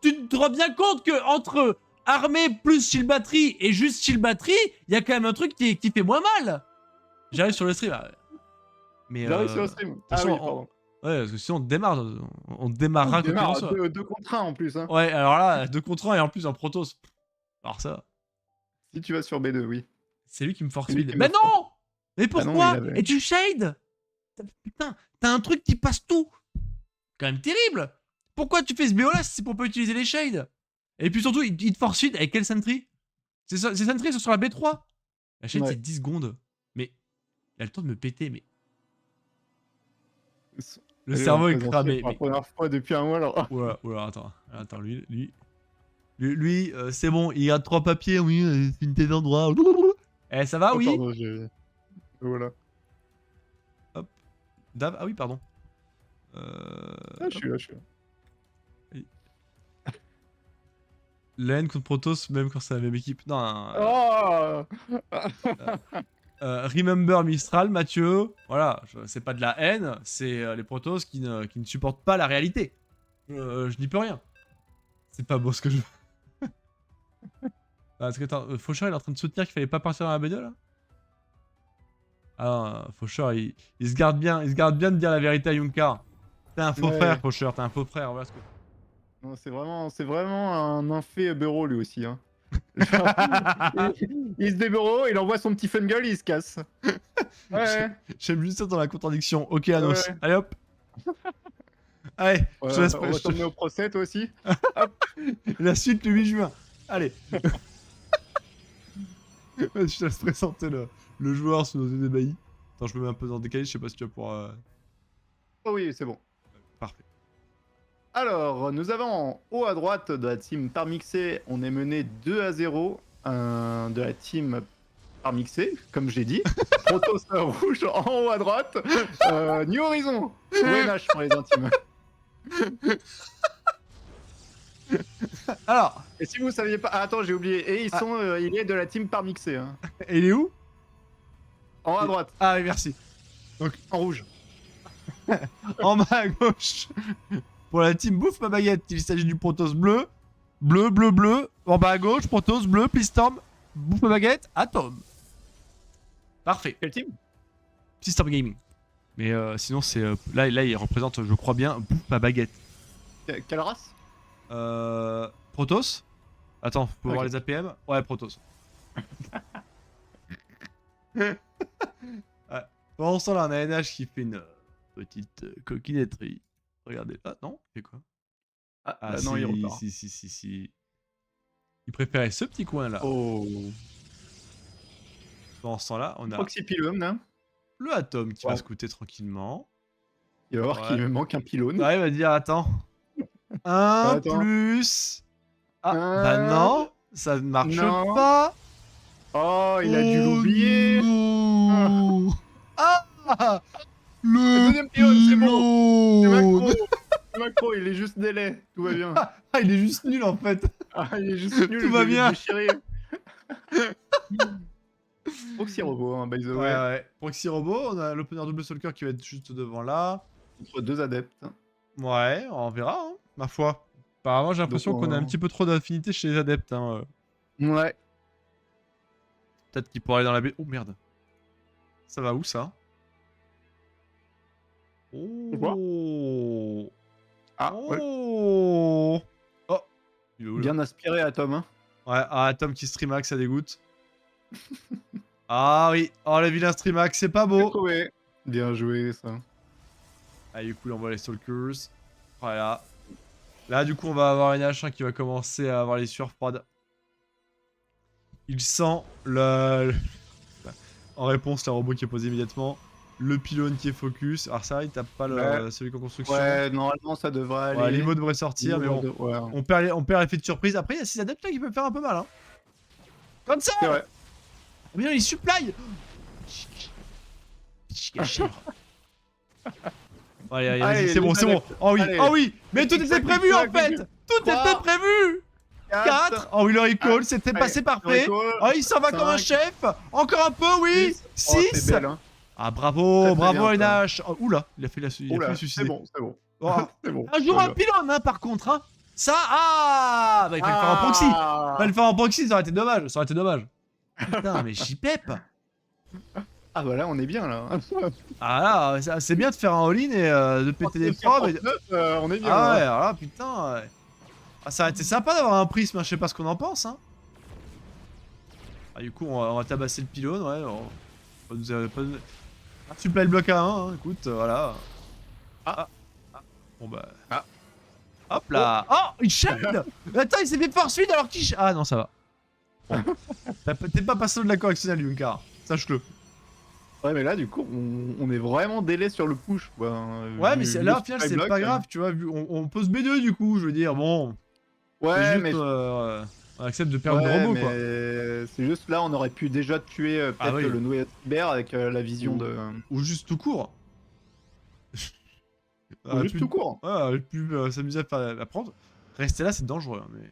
tu te rends bien compte que entre armée plus shield batterie et juste shield batterie, il y a quand même un truc qui fait moins mal. J'arrive sur le stream. Mais J'arrive sur le stream. Ah attention, oui, pardon. ouais, parce que sinon on démarrera quoi qu'il en soit. 2 contre 1 en plus. Hein. Ouais, alors là, 2 contre 1 et en plus en Protoss. Alors ça, Si tu vas sur B2, oui. c'est lui qui me force C'est lui speed. qui Mais me non. Mais Ah non, pourquoi il avait- Et tu shade. Putain, t'as un truc qui passe tout. Quand même terrible. Pourquoi tu fais ce BO là si c'est pour pas utiliser les shades? Et puis surtout, il te force feed avec quel sentry? C'est sentry sur la B3. La shade Ouais. c'est 10 secondes. Mais il a le temps de me péter, mais le Allez, cerveau on est présente cramé. Pour la première fois depuis un mois, alors. Oula, attends, lui, c'est bon, il a 3 papiers, oui, c'est une tête d'endroit. Eh, ça va, Oh, oui? pardon, voilà. Dave, ah oui, pardon. Ah, je suis là. La haine contre Protoss, même quand c'est la même équipe. Non, Oh Remember Mistral, Mathieu. Voilà, c'est pas de la haine, c'est les Protoss qui ne supportent pas la réalité. Je n'y peux rien. C'est pas beau ce que je veux. Parce que attends, Faucheur il est en train de soutenir qu'il fallait pas partir dans la B2 là. Ah non, Faucheur il se garde bien de dire la vérité à Yunkar. T'es un faux Ouais. frère, Faucheur, t'es un faux frère. Voilà ce que... Non, c'est vraiment un infé bureau lui aussi. Hein. il se débureau, il envoie son petit fungal, il se casse. Ouais. J'aime juste ça dans la contradiction. Ok, Anos. Ouais. Allez hop. Allez, je te laisse. On va t'emmener au procès toi aussi. La suite le 8 juin. Allez. Vas-y, je te laisse présenter le joueur sous nos yeux ébahis. Attends, je me mets un peu dans le décalé, je sais pas si tu vas pouvoir... Oh oui, c'est bon. Parfait. Alors, nous avons en haut à droite de la team Parmixé, on est mené 2-0 de la team Parmixé, comme j'ai dit. Protoss rouge en haut à droite. New Horizon, ONH pour les intimes. Alors, Et si vous saviez pas... Ah, attends, j'ai oublié. Et il est de la team Parmixé. Hein. il est où? En haut à droite, Ah oui, merci. en rouge. En bas à gauche. Pour la team Bouffe ma baguette, il s'agit du Protoss bleu. Bleu. En bas à gauche, Protoss bleu, Pistorm, Bouffe ma baguette, Atom. Parfait. Quelle team? Pistorm Gaming. Mais sinon, c'est là, il représente, je crois bien, Bouffe ma baguette. Quelle race? Protoss. Attends, faut voir Ok. les APM. Ouais, Protoss. Ouais. Pendant ce temps-là, on a NH qui fait une petite coquinetterie. Regardez. Ah non, il fait quoi? Ah, non, il repart. Si. Il préférait ce petit coin là. Oh. Pendant ce temps-là, on a Proxy pylône, hein. le Atom qui va Ouais. scouter tranquillement. Il va voir Ouais. qu'il me manque un pylône. Ouais, il va dire attends. Un Attends. plus. Ah, bah non, ça ne marche Non. pas. Oh, il a dû Oh l'oublier. non. Ah, Le le deuxième pylône, c'est bon. C'est pylône. Macro. C'est Macro, il est juste délai. Tout va bien. Ah, il est juste nul en fait. Ah, il est juste nul. Tout je va vais bien. le déchirer. Proxy robot, hein, by the way. Ouais. Proxy Robot, on a l'opener double Stalker qui va être juste devant là. Entre 2 adeptes. Ouais, on verra, hein, ma foi. Apparemment, j'ai l'impression Donc, qu'on a un petit peu trop d'affinité chez les adeptes. Hein. Ouais. Peut-être qu'il pourrait aller dans la baie. Oh merde. Ça va où ça? Oh. Ah, ouais. Oh. Oh. Il est où, là? Bien aspiré à Tom. Hein. Ouais, ah, Tom qui streamax, ça dégoûte. Ah oui, oh le vilain streamax, c'est pas beau. Trouvé. Bien joué, ça. Ah, du coup, on voit les stalkers. Voilà. Là, du coup, on va avoir une H1 qui va commencer à avoir les sueurs froides. Il sent en réponse, le robot qui est posé immédiatement. Le pylône qui est focus. Alors ça, il tape pas Ouais. celui qui est en construction. Ouais, normalement, ça devrait aller. Ouais, l'IMO devrait sortir, mais bon. Ouais. On perd l'effet de surprise. Après, il y a 6 adeptes là qui peuvent faire un peu mal. Hein. Comme ça. C'est vrai. Mais non, il supply. Giga chèvre. Allez, allez, Allez, vas-y, c'est bon, les c'est bon. adeptes. Oh oui, Allez. oh oui. Mais tout était Tac, prévu en tac, fait. tac. Tout était 3, prévu. 4. Oh oui, le recall, c'était allez, passé parfait. recall, Oh, il s'en va comme un 5, chef. Encore un peu, oui. 6. Oh, c'est 6. belle, hein. Ah, Très, bravo, très bravo, bien, ça. NH. Oh, oula, il a fait il a fait Oula, le c'est suicider. bon, c'est bon. Oh, C'est bon. un jour un pylône, hein, par contre. Hein. Ça, ah bah, il fallait le faire en proxy. Il fallait le faire en proxy, ça aurait été dommage. Ça aurait été dommage. Putain, mais j'y pep. Ah bah là, on est bien, là. Ah là, c'est bien de faire un all-in et de péter des Sur probes. 39, on est bien, Ah ouais, là. alors là, putain. Ouais. Ah, ça aurait été sympa d'avoir un prisme, hein, je sais pas ce qu'on en pense. Hein. Ah, du coup, on va tabasser le pylône, ouais. Supply le bloc à 1, hein, écoute, voilà. Ah. Bon bah. Ah. Hop là. Oh, il shade. Attends, il s'est fait force feed alors qu'il. Ah non, ça va. Bon. T'es pas passé de la correctionnelle, Yunkar. Sache-le. Ouais, mais là, du coup, on est vraiment délai sur le push, quoi. Ouais, mais là, au le final, supply c'est block, pas grave, tu vois. On pose B2 du coup, je veux dire, bon. C'est Ouais, juste, mais on accepte de perdre ouais, le robot, mais quoi. c'est juste là, on aurait pu déjà tuer Ah peut-être oui. le noyau de cyber avec la vision Ou- de. Ou juste tout court. Ou juste tout court. Ouais, plus s'amuser à prendre. Rester là, c'est dangereux, hein, mais.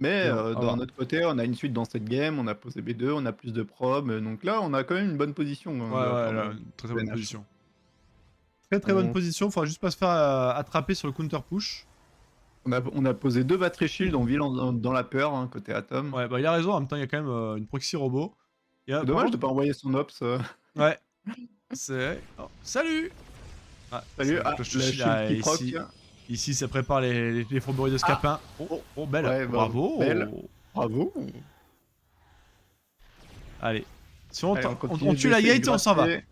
Mais Bon, à voir. d'un autre côté, on a une suite dans cette game, on a posé B2, on a plus de probes, donc là, on a quand même une bonne position. Ouais, De la ouais, part là, de très très bonne NH. position. Très très bonne On- position, faudra juste pas se faire attraper sur le counter push. On a posé 2 battery shields, on vit dans la peur, hein, côté Atom. Ouais, bah il a raison, en même temps il y a quand même une proxy robot. C'est dommage de pas envoyer son ops. Ouais, c'est... Oh, salut. Ah, Salut, c'est ah, Cloche le Toshi, shield là, qui ici. proc. Ici, ça prépare les fourberies de Scapin. Oh, belle, Ouais, bah, bravo. belle. Bravo. Allez, si on, Allez, continue on de tue la laisser gate et on s'en va. gratter.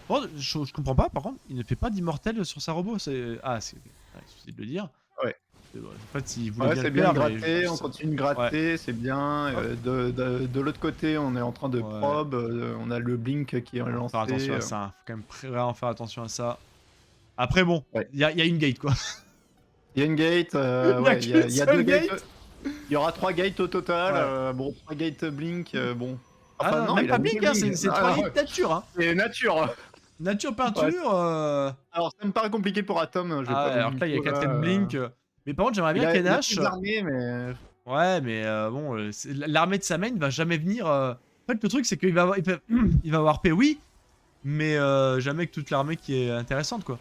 Bon, je comprends pas, par contre, il ne fait pas d'immortel sur sa robot. Ah, c'est... Ouais, suffit de le dire. Ouais. En fait, il voulait Ouais, bien c'est le bien faire, gratté, on continue de gratter, c'est bien. Hop. De l'autre côté, on est en train de Ouais. probe, on a le blink qui est Faut lancé. faire attention à ça, hein. Faut quand même vraiment faire attention à ça. Après, bon, Ouais. il y a une gate, quoi. Il y a une gate, Il y a ouais, qu'une il y a seule 2 gates. gate. Il y aura 3 gates au total, Ouais. bon, 3 gates blink, bon. Ah Enfin, non, non, même il a pas blink, hein, c'est 3 Ah, gates nature, hein. c'est nature. Nature peinture. Alors, ça me paraît compliqué pour Atom, je vais Ah pas ouais, alors que là, il y a 4 blink. Mais par contre, j'aimerais bien il a qu'NH. plus d'armée, mais. Ouais, mais bon, l'armée de sa main va jamais venir. En fait, le truc, c'est qu'il va avoir, il va warper, oui, mais jamais que toute l'armée qui est intéressante, quoi.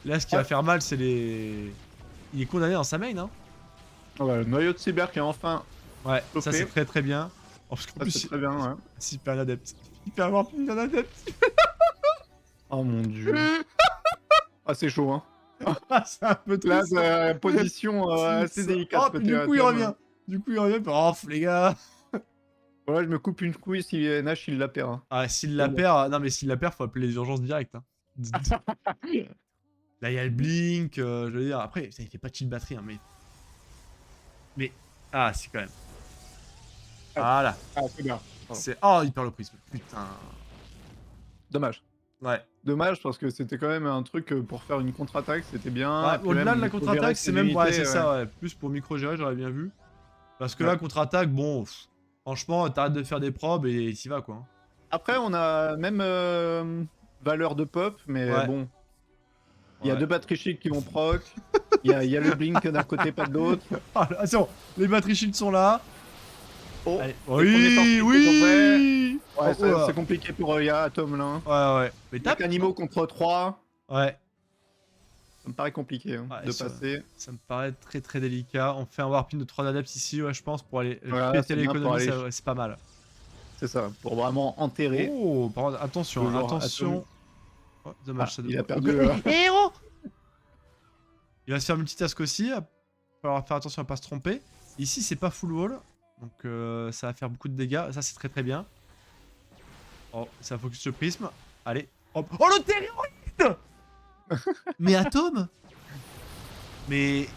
Là, ce qui va Ouais. faire mal, c'est les. Il est condamné dans sa main, hein. Ouais, le noyau de cyber qui est enfin. Ouais, ça Chauffé. c'est très très bien. Oh, parce qu'en Ça, plus, c'est très bien, ouais. c'est hyper adepte. Hyper avoir plus d'un adepte. Oh mon dieu. Ah, c'est chaud, hein. Ah, c'est un peu Là, triste. c'est position assez délicate. Oh, puis côté du coup, il Atom. revient. Du coup, il revient. Oh, les gars. Ouais, je me coupe une couille si Nash il la perd. Hein. Ah, s'il la Bon. perd, non, mais s'il la perd, faut appeler les urgences directes. Hein. Là, il y a le blink. Je veux dire, après, ça, il fait pas de chill batterie, hein, mais. Mais. Ah, si, quand même. Voilà. Ah, c'est bien. C'est... Oh, il perd le prisme. Putain. Dommage. Ouais. Dommage parce que c'était quand même un truc pour faire une contre-attaque, c'était bien. Ouais, Puis au-delà même de la pour contre-attaque, gérer c'est ses même. Ouais, unités, c'est ça, ouais. Plus pour micro-gérer, j'aurais bien vu. Parce que Ouais. là, contre-attaque, bon. Franchement, t'arrêtes de faire des probes et t'y vas, quoi. Hein. Après, on a même valeur de pop, mais Ouais. bon. Il y a Ouais. 2 batteries chic qui vont proc. Il y a le blink d'un côté, pas de l'autre. Ah, là, c'est bon. Les batteries shields sont là. Oh, Allez. premiers Oui, sorties oui. ouais, Oh, oula. c'est compliqué pour Ya Atom là. Ouais, ouais. Mais Tac tape. Animo contre 3. Ouais. Ça me paraît compliqué hein, Ouais, de ça- passer. Ça me paraît très très délicat. On fait un warping de 3 adeptes ici, ouais, je pense, pour aller Voilà, péter c'est bien pour l'économie, aller- ça, ouais, c'est pas mal. C'est ça, pour vraiment enterrer. Oh, par contre, attention, hein, Toujours attention. Oh, dommage, Ah, ça il a doit- perdu. Héros. Il va se faire multitask aussi. Il va falloir faire attention à pas se tromper. Ici, c'est pas full wall. Donc ça va faire beaucoup de dégâts. Ça, c'est très très bien. Oh, ça focus le prisme. Allez. Hop. Oh, le terroriste. Mais Atom. Mais...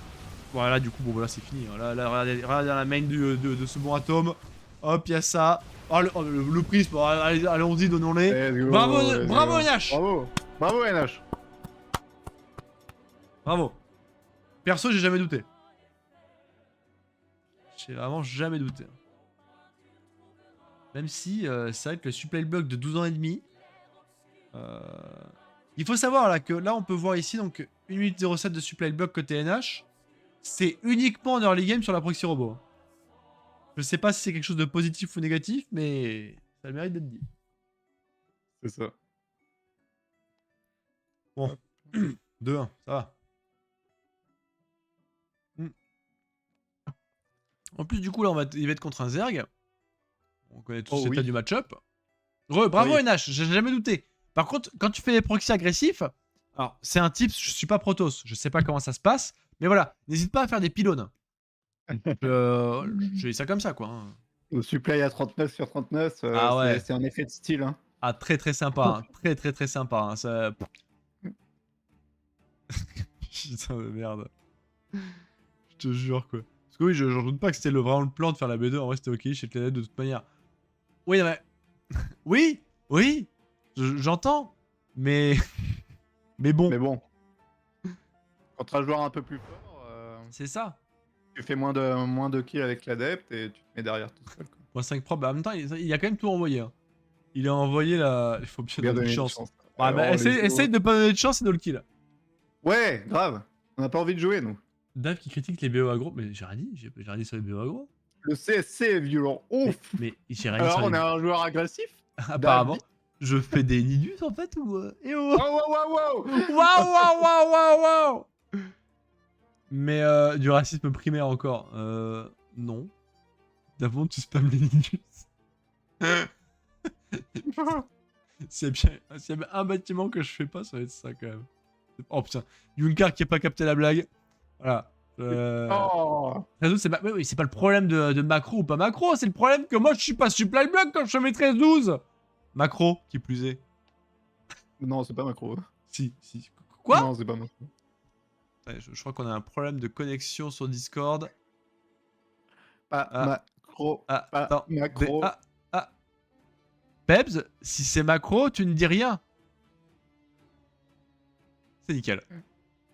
Voilà, du coup, bon, voilà, c'est fini. Hein. Là, regardez la main de ce bon Atom. Hop, il y a ça. Oh, le prisme. Oh, allons-y, donnons-les. Let's go, Bravo, let's bravo, go. NH. Bravo. Bravo NH. Bravo. Perso, j'ai jamais douté. J'ai vraiment jamais douté. Même si c'est vrai que le supply block de 12 ans et demi, Euh, Il faut savoir là que là on peut voir ici donc 1 minute 07 de supply block côté NH. C'est uniquement en early game sur la proxy robot. Je sais pas si c'est quelque chose de positif ou négatif, mais ça a le mérite d'être dit. C'est ça. Bon, 2-1, ça va. En plus, du coup, là, il va être contre un Zerg. On connaît tous Oh l'état oui. du match-up. Bravo Oui. NH, j'ai jamais douté. Par contre, quand tu fais des proxys agressifs, alors c'est un tips, je suis pas Protoss, je sais pas comment ça se passe, mais voilà, n'hésite pas à faire des pylônes. Je dis ça comme ça, quoi. Hein. Au supply à 39 sur 39, Ah ouais, c'est un effet de style. Hein. ah, très très sympa, hein. Très très très sympa. Hein. Ça... Putain de merde. Je te jure, quoi. Parce que oui, j'en doute pas que c'était vraiment le plan de faire la B2, en vrai c'était ok, chez Clannad de toute manière. Oui, non, mais... Oui, oui, j'entends, mais... mais bon, Mais bon, quand tu as un joueur un peu plus fort, c'est ça. tu fais moins de kills avec l'adepte et tu te mets derrière tout seul. Quoi. Moins 5 propres, bah, en même temps, il a quand même tout envoyé. Hein. Il a envoyé la... Il faut bien Bien donner de donné une chance. chance. Bah, Oh, les essaye os. de ne pas donner de chance et de le kill. Ouais, grave. On n'a pas envie de jouer, nous. Dave qui critique les BO aggro, mais j'ai rien dit, j'ai rien dit sur les BO aggro. Le CSC est violent. Ouf. Mais j'ai rien dit Alors, sur on les... a un joueur agressif. Apparemment, je fais des nidus en fait ou... Eh oh. Oh, wow, wow, wow. Waouh, waouh, waouh, waouh, waouh. Mais du racisme primaire encore. Non. D'avant, tu spams les nidus. S'il y a bien un bâtiment que je fais pas, ça va être ça quand même. Oh putain, Yunkar qui a pas capté la blague. Voilà. Oh. Réseau, oui, c'est pas le problème de macro ou pas macro, c'est le problème que moi je suis pas supply block quand je fais mes 13-12. Macro, qui plus est. Non, c'est pas macro. Si. Quoi? Non, c'est pas macro. Ouais, je crois qu'on a un problème de connexion sur Discord. Pas Ah, macro. ah, Pas attends. macro. Ah. Pebs, si c'est macro, tu ne dis rien. C'est nickel.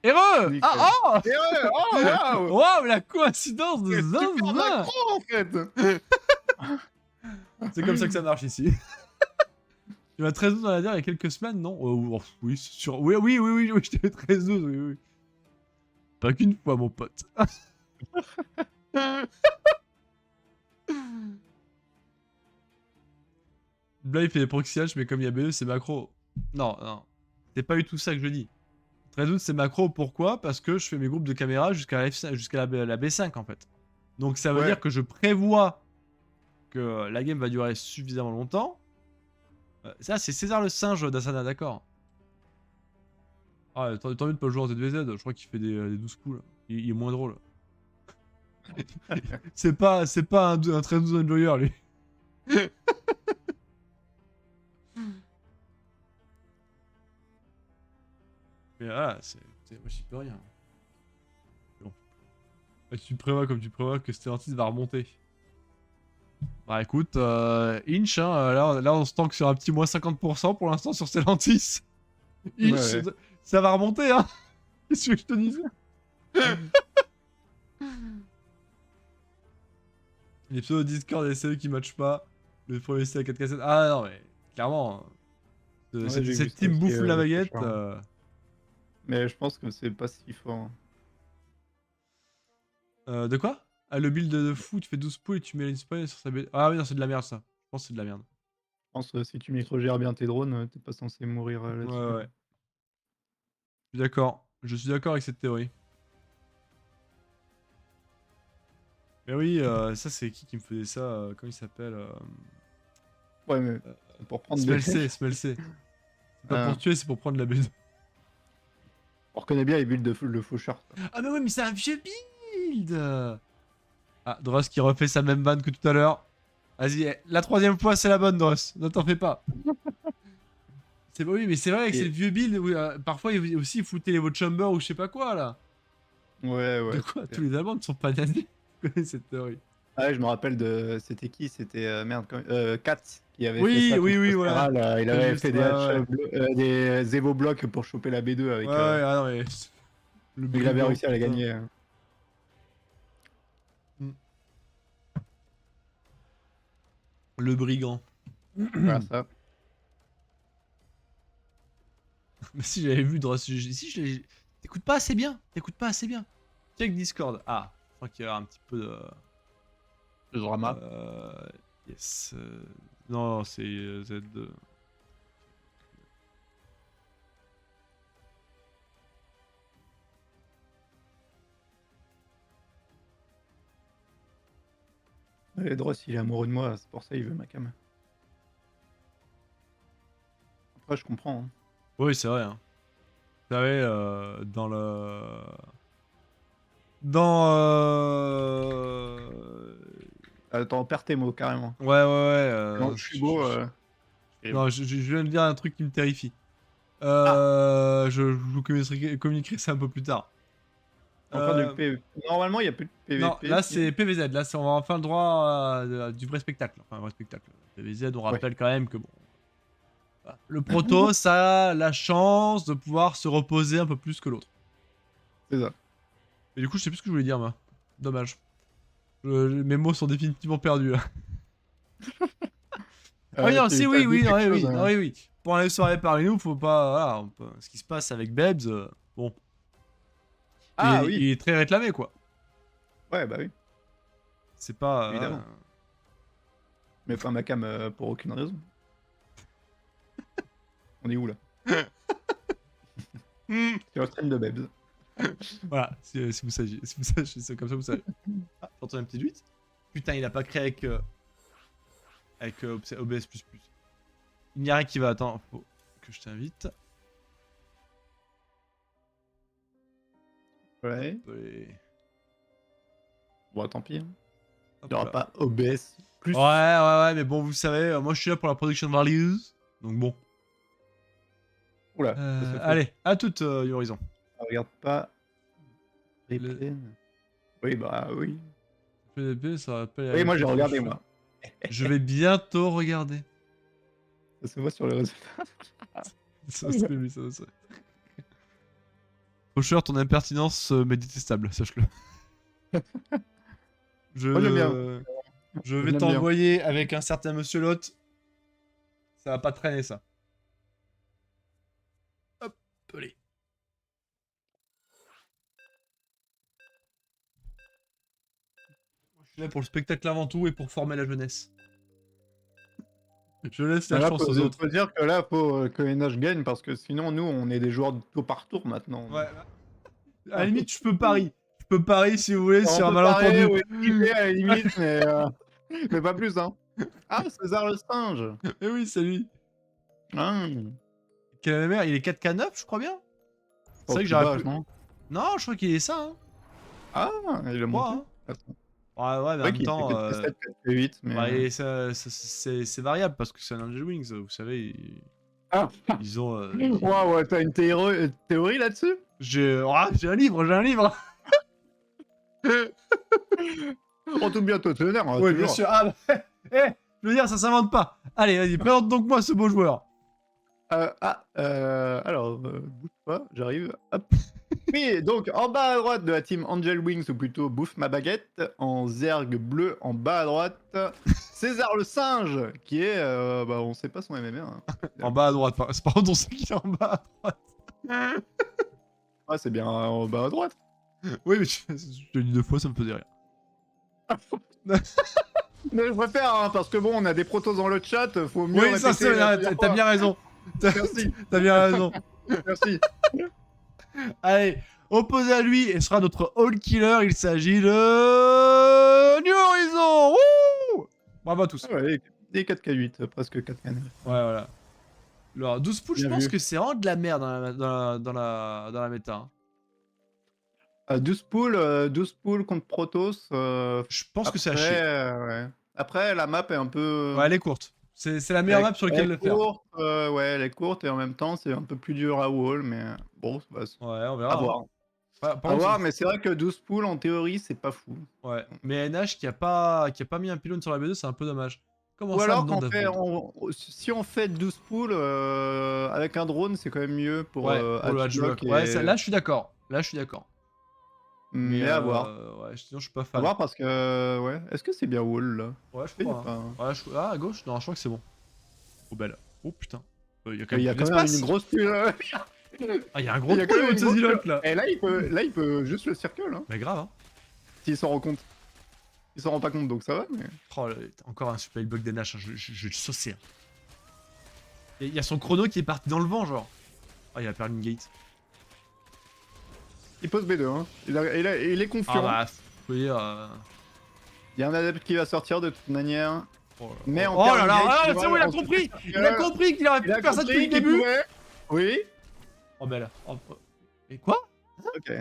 Heureux. Nickel. Ah oh. Et ouais, oh, waouh. Waouh, la coïncidence de C'est super zinzin. macro, en fait. C'est comme ça que ça marche ici. Tu m'as 13-12 dans la dernière il y a quelques semaines, non? Oui, c'est sûr. Oui, je t'ai 13-12, oui. Pas qu'une fois, mon pote. Là, il fait des proxy hatch, mais comme il y a BE, c'est macro. Non. C'est pas du tout ça que je dis. 13-12, c'est macro, pourquoi? Parce que je fais mes groupes de caméra jusqu'à la B5, en fait. Donc ça veut Ouais. dire que je prévois que la game va durer suffisamment longtemps. Ça, c'est César le singe d'Asana, d'accord. Ah, tant mieux de pas jouer en ZVZ, je crois qu'il fait des 12 coups là. Il est moins drôle. c'est pas un 13-12 enjoyer lui. Mais voilà, moi j'y peux rien. Bon. Tu prévois comme tu prévois que Stellantis va remonter. Bah écoute, Inch, hein, là on se tank sur un petit moins 50% pour l'instant sur Stellantis. Inch, Ouais. ça va remonter hein. Qu'est-ce que je te dise? Les pseudo Discord et CE qui matchent pas. Le premier C à 4 cassettes. Ah non mais clairement. Ouais, Cette j'ai vu ça team aussi, bouffe la baguette. Mais je pense que c'est pas si fort. De quoi? Ah, le build de fou, tu fais 12 poules et tu mets l'inspawn sur sa Ah oui, non, c'est de la merde ça. Je pense que c'est de la merde. Je pense que si tu microgères bien tes drones, t'es pas censé mourir là-dessus. Ouais. Je suis d'accord. Je suis d'accord avec cette théorie. Mais oui, ça c'est qui me faisait ça comment il s'appelle Ouais, mais c'est pour prendre Smell des... C. C'est pas pour tuer, c'est pour prendre la build. On reconnaît bien les builds de le faucheur. Ah mais oui, mais c'est un vieux build. Ah, Dross qui refait sa même vanne que tout à l'heure. Vas-y, la troisième fois c'est la bonne Dross, ne t'en fais pas. Oui, mais c'est vrai que c'est le vieux build où parfois aussi il foutait les votes chamber ou je sais pas quoi là. Ouais. De quoi? Tous les Allemands ne sont pas nazis. Je connais cette théorie. Ah ouais, je me rappelle de... C'était qui? C'était... merde, Katz qui avait Oui, fait ça contre voilà. Astral, il avait Juste, fait des Evo blocs pour choper la B2 avec... Ouais, ah non mais... il avait réussi à la gagner. Le brigand. Voilà ça. Mais si j'avais vu Dross, si je l'ai. T'écoutes pas assez bien. T'écoutes pas assez bien. Check Discord. Ah, je crois qu'il y a un petit peu de. Le drama. Yes. Non, c'est Z2. Et Dross, il est amoureux de moi, c'est pour ça il veut ma cam. Après, je comprends. Hein. Oui, c'est vrai. Hein. Vous savez, dans le. Dans. Attends, perds tes mots, carrément. Ouais, ouais, ouais. Non, je suis beau. Non, je viens de dire un truc qui me terrifie. Je vous communiquerai ça un peu plus tard. Encore du PVP. Normalement, il n'y a plus de PVP. Non, là c'est PVZ. Là, on va enfin le droit du vrai spectacle. Enfin, un vrai spectacle. PVZ, on rappelle quand même que bon. Voilà. Le proto, ça a la chance de pouvoir se reposer un peu plus que l'autre. C'est ça. Et du coup, je sais plus ce que je voulais dire, moi. Dommage. Mes mots sont définitivement perdus. Ah oui, non, si, oui, oui, non, oui, oui, non, oui, oui. Pour aller soirée parmi nous, faut pas. Voilà, ce qui se passe avec Bebs, bon. Ah il, oui. il est très réclamé, quoi. Ouais, bah oui. C'est pas. Évidemment. Mais pas ma cam pour aucune raison. On est où là? Sur le stream de Bebs. Voilà, si vous saviez, c'est comme ça vous savez. Ah, j'entends une petite 8. Putain, il a pas créé avec OBS++. Il n'y a rien qui va, attends, faut que je t'invite. Ouais. Et... Bon, tant pis. Hein. Hop Il n'y aura là. pas OBS+. Ouais, mais bon, vous savez, moi je suis là pour la production values. Donc bon. Oula. Allez, à toute, Horizon. Regarde pas. Replay. Oui, bah oui. PDP, ça rappelle. Oui, moi j'ai regardé, moi. Je vais bientôt regarder. Ça se voit sur le réseau. Ça se fait, oui, ça se fait. Faucheur, ton impertinence m'est détestable, sache-le. Moi, j'aime bien. Je vais t'envoyer avec un certain monsieur Lot. Ça va pas traîner, ça. Hop, allez. Je suis là pour le spectacle avant tout et pour former la jeunesse. Je laisse la chance aux autres. Faut dire que là, faut que NH gagne parce que sinon, nous, on est des joueurs de tour par tour maintenant. Ouais. À la limite, je peux parier. Je peux parier si vous voulez sur un malentendu. malentendu. À la limite, mais pas plus, hein. Ah, César le singe. Eh oui, c'est lui. Ah. Quel mère, il est 4K9, je crois bien. C'est vrai que j'aurais pu... Non, je crois qu'il est ça. Hein. Ah, il est monté. Hein. Ouais, mais en même temps... 4K7, 4K8, mais... Ouais, c'est variable parce que c'est un Angel Wings, vous savez. Ils ont... Waouh, t'as une théorie là-dessus? J'ai un livre. On tout bientôt teneur. Hein, oui, bien sûr. Ah, bah, je veux dire, ça s'invente pas. Allez, vas-y, présente donc moi ce beau joueur. Alors, bouge pas, j'arrive. Hop. Oui, donc en bas à droite de la team Angel Wings, ou plutôt Bouffe ma baguette, en zerg bleu en bas à droite, César le singe, qui est, on sait pas son MMR. Hein. En bas à droite, c'est par contre on sait qu'il est en bas à droite. Ah, c'est bien en bas à droite. Oui, mais je l'ai dit 2 fois, ça me faisait rire. Mais je préfère, hein, parce que bon, on a des protos dans le chat, faut mieux oui, ça c'est t'as bien raison. Merci. T'as bien raison. Merci. Allez, opposé à lui, et sera notre All Killer, il s'agit de... New Horizon. Wouh, bravo à tous. Ah ouais, des 4K8, presque 4K9. Ouais, voilà. Alors, 12 poules, je pense que c'est vraiment de la merde dans la méta. Hein. 12 poules contre Protoss. Je pense que c'est à chier. Ouais. Après, la map est un peu... Ouais, elle est courte. C'est la meilleure map sur laquelle le faire. Ouais, elle est courte et en même temps, c'est un peu plus dur à wall, mais bon, ouais, on verra. À voir. À voir, mais c'est vrai que 12 poules, en théorie, c'est pas fou. Ouais, mais NH qui a pas mis un pylône sur la B2, c'est un peu dommage. Comment Ou ça, alors, si on fait 12 poules avec un drone, c'est quand même mieux pour le hatchlock. Ouais, là, je suis d'accord. Mais à voir. Ouais, sinon, je suis pas fan. À voir parce que, ouais. Est-ce que c'est bien wall là? Ouais, je crois. Ouais, à gauche? Non, je crois que c'est bon. Oh, belle. Oh putain. Il y a quand même, une grosse pull. Ah, il y a un gros Il y a trou au quand niveau même de une ce grosse- Zilote là. Et là, il peut juste le circle, hein, Mais grave, hein. s'il s'en rend compte. Il s'en rend pas compte, donc ça va, mais... Oh, encore un super bug d'NH, hein. Je vais le saucer. Hein. Il y a son chrono qui est parti dans le vent, genre. Ah, il a perdu une gate. Il pose B2, hein. Il est Ah confiant. bah, faut dire. Il y a un adepte qui va sortir de toute manière. Oh là Mais là. en Oh termes là de là, gate, ah, il c'est bon, va il a ensuite compris. faire Il a compris qu'il aurait Il a pu faire ça depuis compris le qu'il début. pouvait. Oui. Oh, bah là. Oh, et quoi? Ok,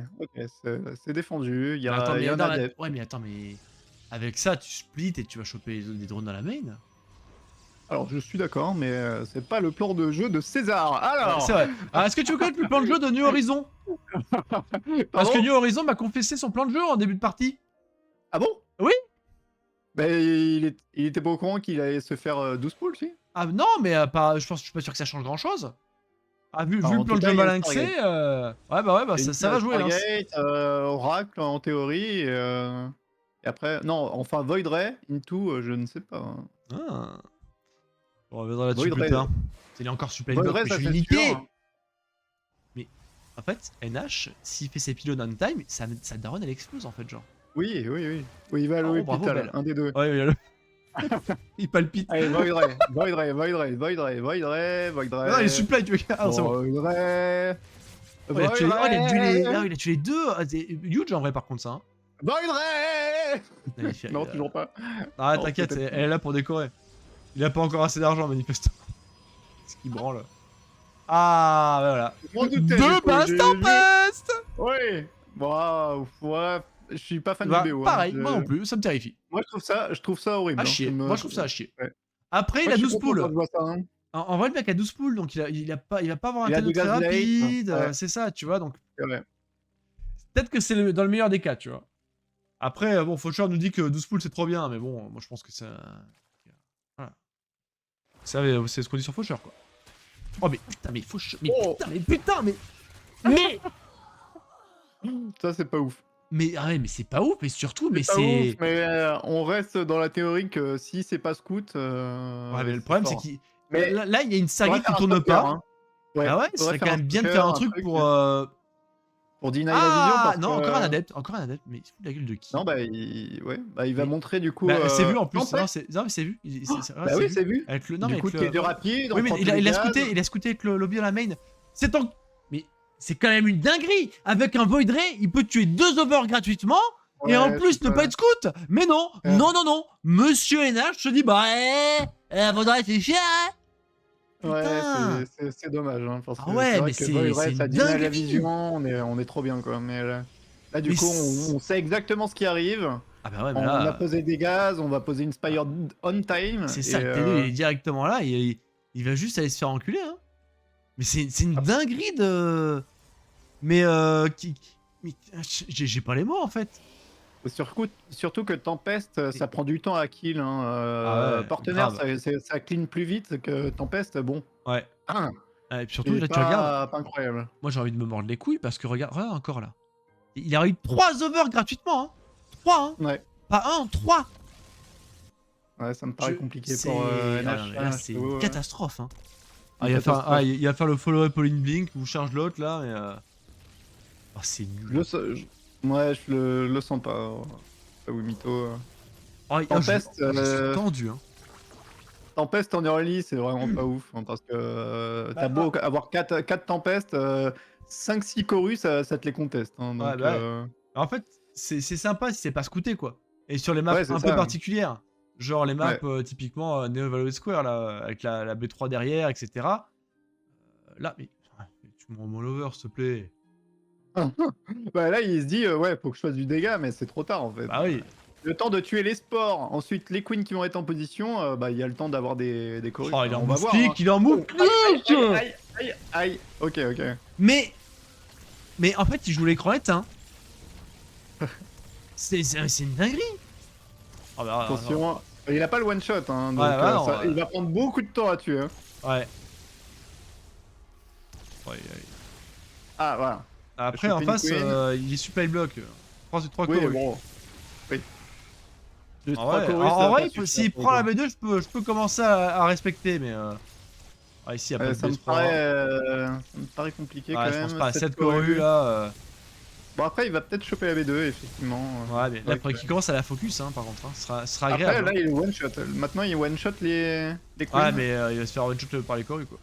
c'est défendu. Il y Mais attends, a, il y mais, a un non, adepte. ouais, mais attends, mais. Avec ça, tu splits et tu vas choper des drones dans la main. Alors, je suis d'accord, mais c'est pas le plan de jeu de César. Alors, C'est vrai. Ah, est-ce que tu veux connaître le plan de jeu de New Horizon? Parce que pardon. New Horizon m'a confessé son plan de jeu en début de partie. Ah bon? Oui. Bah, il était pas au courant qu'il allait se faire 12 poules, si? Ah non, mais je suis pas sûr que ça change grand chose. Ah, vu Alors, le en plan tout de cas, jeu il y a malin que Stargate. c'est, ouais, Et ça va jouer. Hein. Stargate, Oracle en théorie, et après... Non, enfin Void Ray, Into, je ne sais pas. Hein. Ah. On reviendra là-dessus Void plus Ray, tard. Il est encore super Void block, Ray, mais je ça suis c'est limité. sûr. Mais en fait, NH, s'il fait ses pylônes on time, sa daronne elle explose en fait, genre. Oui, oui, oui. Oui, il va à Oh, bravo, l'hôpital, Belle. un des deux. Ouais, il palpite. Allez, Void Ray, Void Ray, Void Ray, Void Ray, Void Ray, Void Ray. Non, il est supply, tu veux. Ah, c'est bon. Void Ray. Oh, il a tué, Void il a tué les deux. Ah, c'est huge en vrai, par contre, ça. Hein. Void Ray. Magnifique. Non, toujours pas. Ah, Non, t'inquiète, peut-être elle est là pour décorer. Il a pas encore assez d'argent, manifestement. Ce qui branle. Ah, bah voilà. Je m'en doutais, Deux du coup, passes tempête. Oui. Bon, ouais, je suis pas fan Bah, du BO. pareil, Hein. moi non plus, ça me terrifie. Moi, je trouve ça horrible. À hein. chier. Moi, je trouve ça à chier. Ouais. Après, il Moi, a je suis 12 content poules. quand je vois ça. Hein. En vrai, le mec a 12 poules, donc il va pas avoir un Il a TNO du très gaz late, rapide. ouais. C'est ça, tu vois. Donc, C'est vrai. peut-être que c'est dans le meilleur des cas, tu vois. Après, bon, Faucheur nous dit que 12 poules c'est trop bien, mais bon, moi je pense que ça. Voilà. C'est ce qu'on dit sur Faucheur, quoi. Oh, mais putain, mais Faucheur. Mais Oh. putain, mais putain, mais. Mais. Ça, c'est pas ouf. Mais, ah ouais, mais c'est pas ouf, mais surtout, mais Pas c'est. ouf, mais on reste dans la théorie que si c'est pas scout. Ouais, mais le problème, c'est fort. qu'il. Mais Là, il y a une faudrait Stargate qui faire un tourne stalker, pas. hein. Ouais, Ah ouais, ce faudrait serait quand faire même bien de stalker, faire un truc pour. Pour deny la vision. Ah Parce non, que... encore un adepte, mais il se fout de la gueule de qui? Non, bah, il va Mais- montrer du coup. Bah, c'est vu en plus. Tempête. Non, mais c'est vu. Bah oui, c'est vu. Avec le. Non, Du mais coup, avec t'es le. de rapide. Oui, mais il a scouté avec le lobby dans la main. C'est en. Mais c'est quand même une dinguerie. Avec un Void Ray, il peut tuer 2 overs gratuitement. Et en plus, ne pas être scout. Mais non, non. Monsieur NH se dit, bah, Void Ray, c'est cher, hein. Ouais, Putain. c'est dommage. Hein, parce Ah que ouais, c'est vrai mais que c'est Void Ray, une ça deny la dinguerie. vision. On est trop bien, quoi. Mais là du Mais coup, on sait exactement ce qui arrive. Ah bah ouais, mais On là. a posé des gaz, on va poser une Spire on time. C'est ça, et, le T2 il est directement là, et il va juste aller se faire enculer, hein. Mais c'est une dinguerie de... Mais mais j'ai pas les mots en fait. Surtout que Tempest, ça prend du temps à kill. Hein. Ah ouais, Partenaire, grave. ça clean plus vite que Tempest. Bon, Ouais. ah, Et puis surtout, c'est là tu regardes, pas incroyable. moi j'ai envie de me mordre les couilles parce que regarde encore là. Il a eu 3 overs gratuitement, hein. 3, hein. Ouais, Pas 1, 3. ouais, ça me paraît compliqué C'est- pour Ah NH. non, mais là c'est une catastrophe, hein. Une Il catastrophe. va faire le follow-up Pauline Blink ou charge l'autre là, mais... Oh, c'est nul. Ouais, je le sens pas. Pas oui, mytho. Oh, Tempest, je suis tendu, hein. Tempest en early, c'est vraiment pas ouf. Hein, parce que t'as beau avoir 4 Tempest, 5-6 Chorus, ça te les conteste. Hein, donc, Ouais, bah ouais. En fait, c'est sympa si c'est pas scouté, quoi. Et sur les maps Ouais, c'est un ça. peu particulières, genre les maps Ouais. typiquement Neo Valley Square, là, avec la B3 derrière, etc. Là, mais tu me rends over, s'il te plaît. Bah là, il se dit, ouais, faut que je fasse du dégât, mais c'est trop tard en fait. Bah oui. Le temps de tuer les sports, ensuite les queens qui vont être en position, bah il y a le temps d'avoir des chorus. Oh, il est en On va move voir. click, Hein. il est en move click. Aïe. Ok. Mais en fait, il joue l'écran éteint. C'est une dinguerie. Oh, bah, Attention, il a pas le one shot, hein, donc Ouais, non, il va prendre beaucoup de temps à tuer. Hein. Ouais. Ah voilà. Après, en choper une face, queen. il est supply block. 3 Oui, chorus. bon. Oui. Juste En trois vrai, chorus, ça va en pas vrai, suffire s'il pour prend le la coup. B2, je peux commencer à respecter, mais... Ah, ici, il n'y a pas Ça de me B3. paraît compliqué Ouais, quand je même. pense pas. 7 Cette Corue là. Bon, après, il va peut-être choper la B2, effectivement. Ouais, mais là, Ouais, après qu'il commence à la focus, hein, par contre. Hein. Ce sera après, agréable. là, Hein. il est one shot. Maintenant, il one shot les queens. Ouais, mais il va se faire one shot par les Corus, quoi.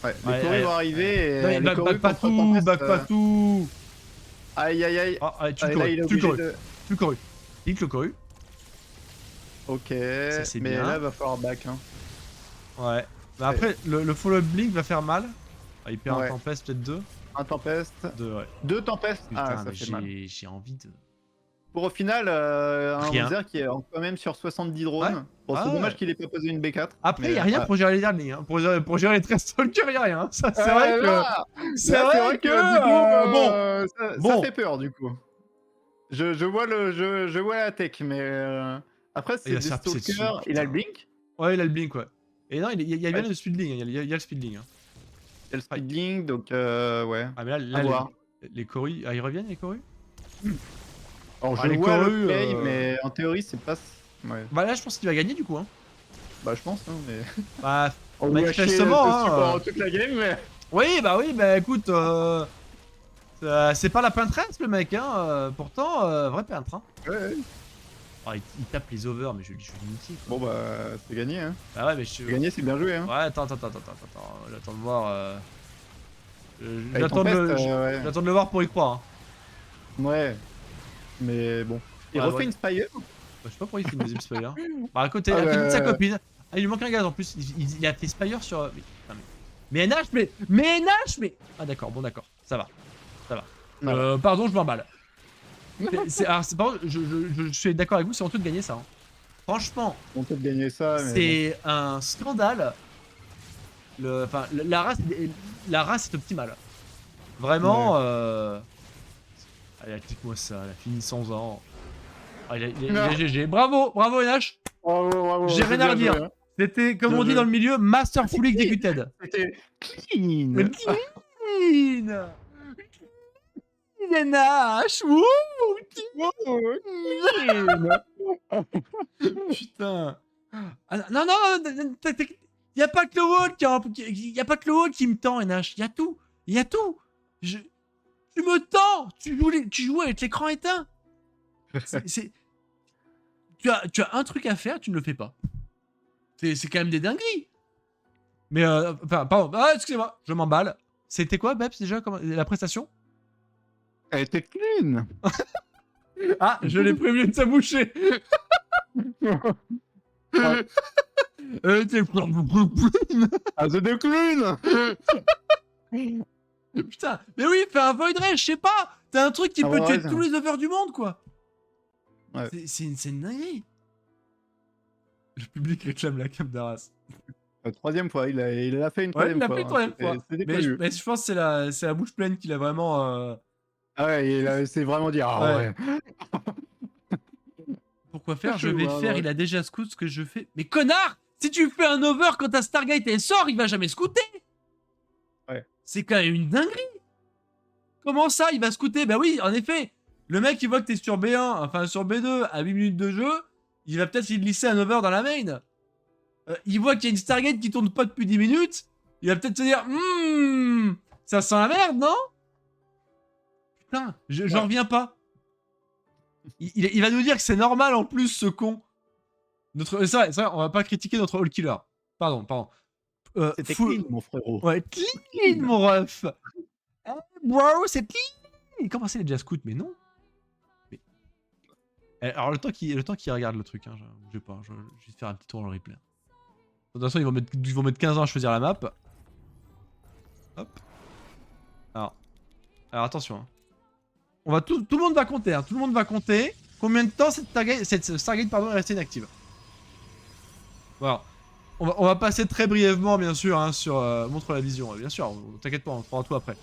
Ouais, les Ouais, Corus ouais. vont arriver Non, et mais les Corus back pas contre tout, Tempest, back pas tout. Aïe aïe aïe. Ah, allez, tue le Là, il est Coru, tue le obligé Coru, de. tue le Coru. Hit le Coru. Ok, c'est mais bien. là, va falloir back. Hein. Ouais. Mais après, le follow-up blink va faire mal. Ah, il perd Ouais. un tempest, peut-être 2. Un Tempest. 2, ouais. 2 Tempest. Putain, Ah, ça mais fait mal. j'ai envie de. Pour au final, un Rien. Roser qui est quand même sur 70 drones. Ouais. Bon, c'est Ah dommage ouais. qu'il ait pas posé une B4. Après, il n'y a rien pour gérer les derniers. Hein. Pour gérer les 13 stalkers, il n'y a rien. Hein. Ça, c'est vrai que. Là, C'est là, vrai, du coup, bon. ça Bon. fait peur du coup. Je vois je vois la tech, mais après c'est Il va des se faire pisser stalkers. dessus, Il a le putain. blink, Ouais, il a le blink, ouais. Et non, il y a bien Ouais. le speedling. Hein. Il y a le speedling. Hein. il a le speed blink, donc ouais. Ah, mais À là voir. les Corus. Ah, ils reviennent, les Corus? Alors Ah, je les vois Corus, le play, mais en théorie c'est pas. Ouais. Bah, là, je pense qu'il va gagner, du coup. Hein. Bah je pense, hein, mais. Bah, On lui a chié dessus manifestement, hein, pendant toute la game, mais. oui, bah écoute, c'est pas la peintresse le mec, hein. Pourtant, vrai peintre. Hein. Ouais. Oh, il tape les over, mais je suis inutile. Quoi. Bon bah c'est gagné, hein. Bah ouais, mais je C'est gagné, c'est bien joué, hein. Ouais, attends, j'attends de voir. Allez, J'attends Tempest, de, j'attends de le voir pour y croire. Hein. ouais. Mais bon. Il Ouais, refait ouais. une Spire. Bah, je sais pas pourquoi il fait une deuxième Spire. Bah, à côté, Ah, à côté de sa bah. copine. Ah, il lui manque un gaz en plus. Il a fait Spire sur. Putain, mais NH, mais NH, mais. Ah, d'accord, bon, d'accord. Ça va. Voilà. Pardon, je m'emballe. Alors, c'est pas. Je suis d'accord avec vous, c'est honteux de gagner ça. Hein. Franchement, On peut gagner ça, mais. c'est un scandale. Enfin, la race est optimale. Vraiment. Allez, applique-moi ça, elle a fini 100 ans. Ah, il a GG. Bravo, NH. Bravo, J'ai rien à redire. Hein. C'était, comme Bien on dit joué. dans le milieu, masterfully executed. C'était clean. Mais clean. NH. Wouh. Putain. Ah, non, y a pas que le wall y a pas que le wall qui me tend, NH. Y a tout. Tu me tends. Tu joues avec l'écran éteint. Tu as un truc à faire, tu ne le fais pas. C'est quand même des dingueries. Mais enfin, pardon. Ah, excusez-moi, je m'emballe. C'était quoi, Beps, déjà, la prestation? Elle était clean. Ah, je l'ai prévenu de sa bouchée. Elle était Ah, c'était clean. Putain, mais oui, fais un void rage, je sais pas. T'as un truc qui peut tuer Rage. tous les overs du monde, quoi. Ouais. C'est une dinguerie. Le public réclame la cam d'Arras. Troisième fois, il a fait une Ouais, troisième il a fois. fait une troisième fois. C'était Mais prévu. je pense que c'est la bouche pleine qu'il a vraiment. Ah ouais, c'est vraiment dit. Ah ouais. Pourquoi faire? Je Chelou, vais hein, faire, ouais. il a déjà scout ce que je fais. Mais connard! Si tu fais un over quand ta Stargate elle sort, il va jamais scouter! Ouais. C'est quand même une dinguerie! Comment ça, il va scouter? Bah oui, en effet, le mec il voit que t'es sur B1, enfin sur B2 à 8 minutes de jeu, il va peut-être y glisser un over dans la main. Il voit qu'il y a une Stargate qui tourne pas depuis 10 minutes, il va peut-être se dire ça sent la merde, non? Putain, j'en reviens pas. Il va nous dire que c'est normal en plus, ce con. C'est vrai, on va pas critiquer notre all killer. Pardon. C'était clean, mon frérot. Ouais, clean, mon ref. Bro, c'est clean. Comment c'est les jazz scouts? Mais non. Mais... Alors, le temps qu'il regarde le truc, hein, je sais pas, je vais faire un petit tour dans le replay. De toute façon, ils vont mettre 15 ans à choisir la map. Hop. Alors attention. Hein. Tout le monde va compter, hein. Tout le monde va compter combien de temps cette Stargate est restée inactive. Voilà. On va passer très brièvement, bien sûr, hein, sur montre la vision. Bien sûr, t'inquiète pas, on fera tout après.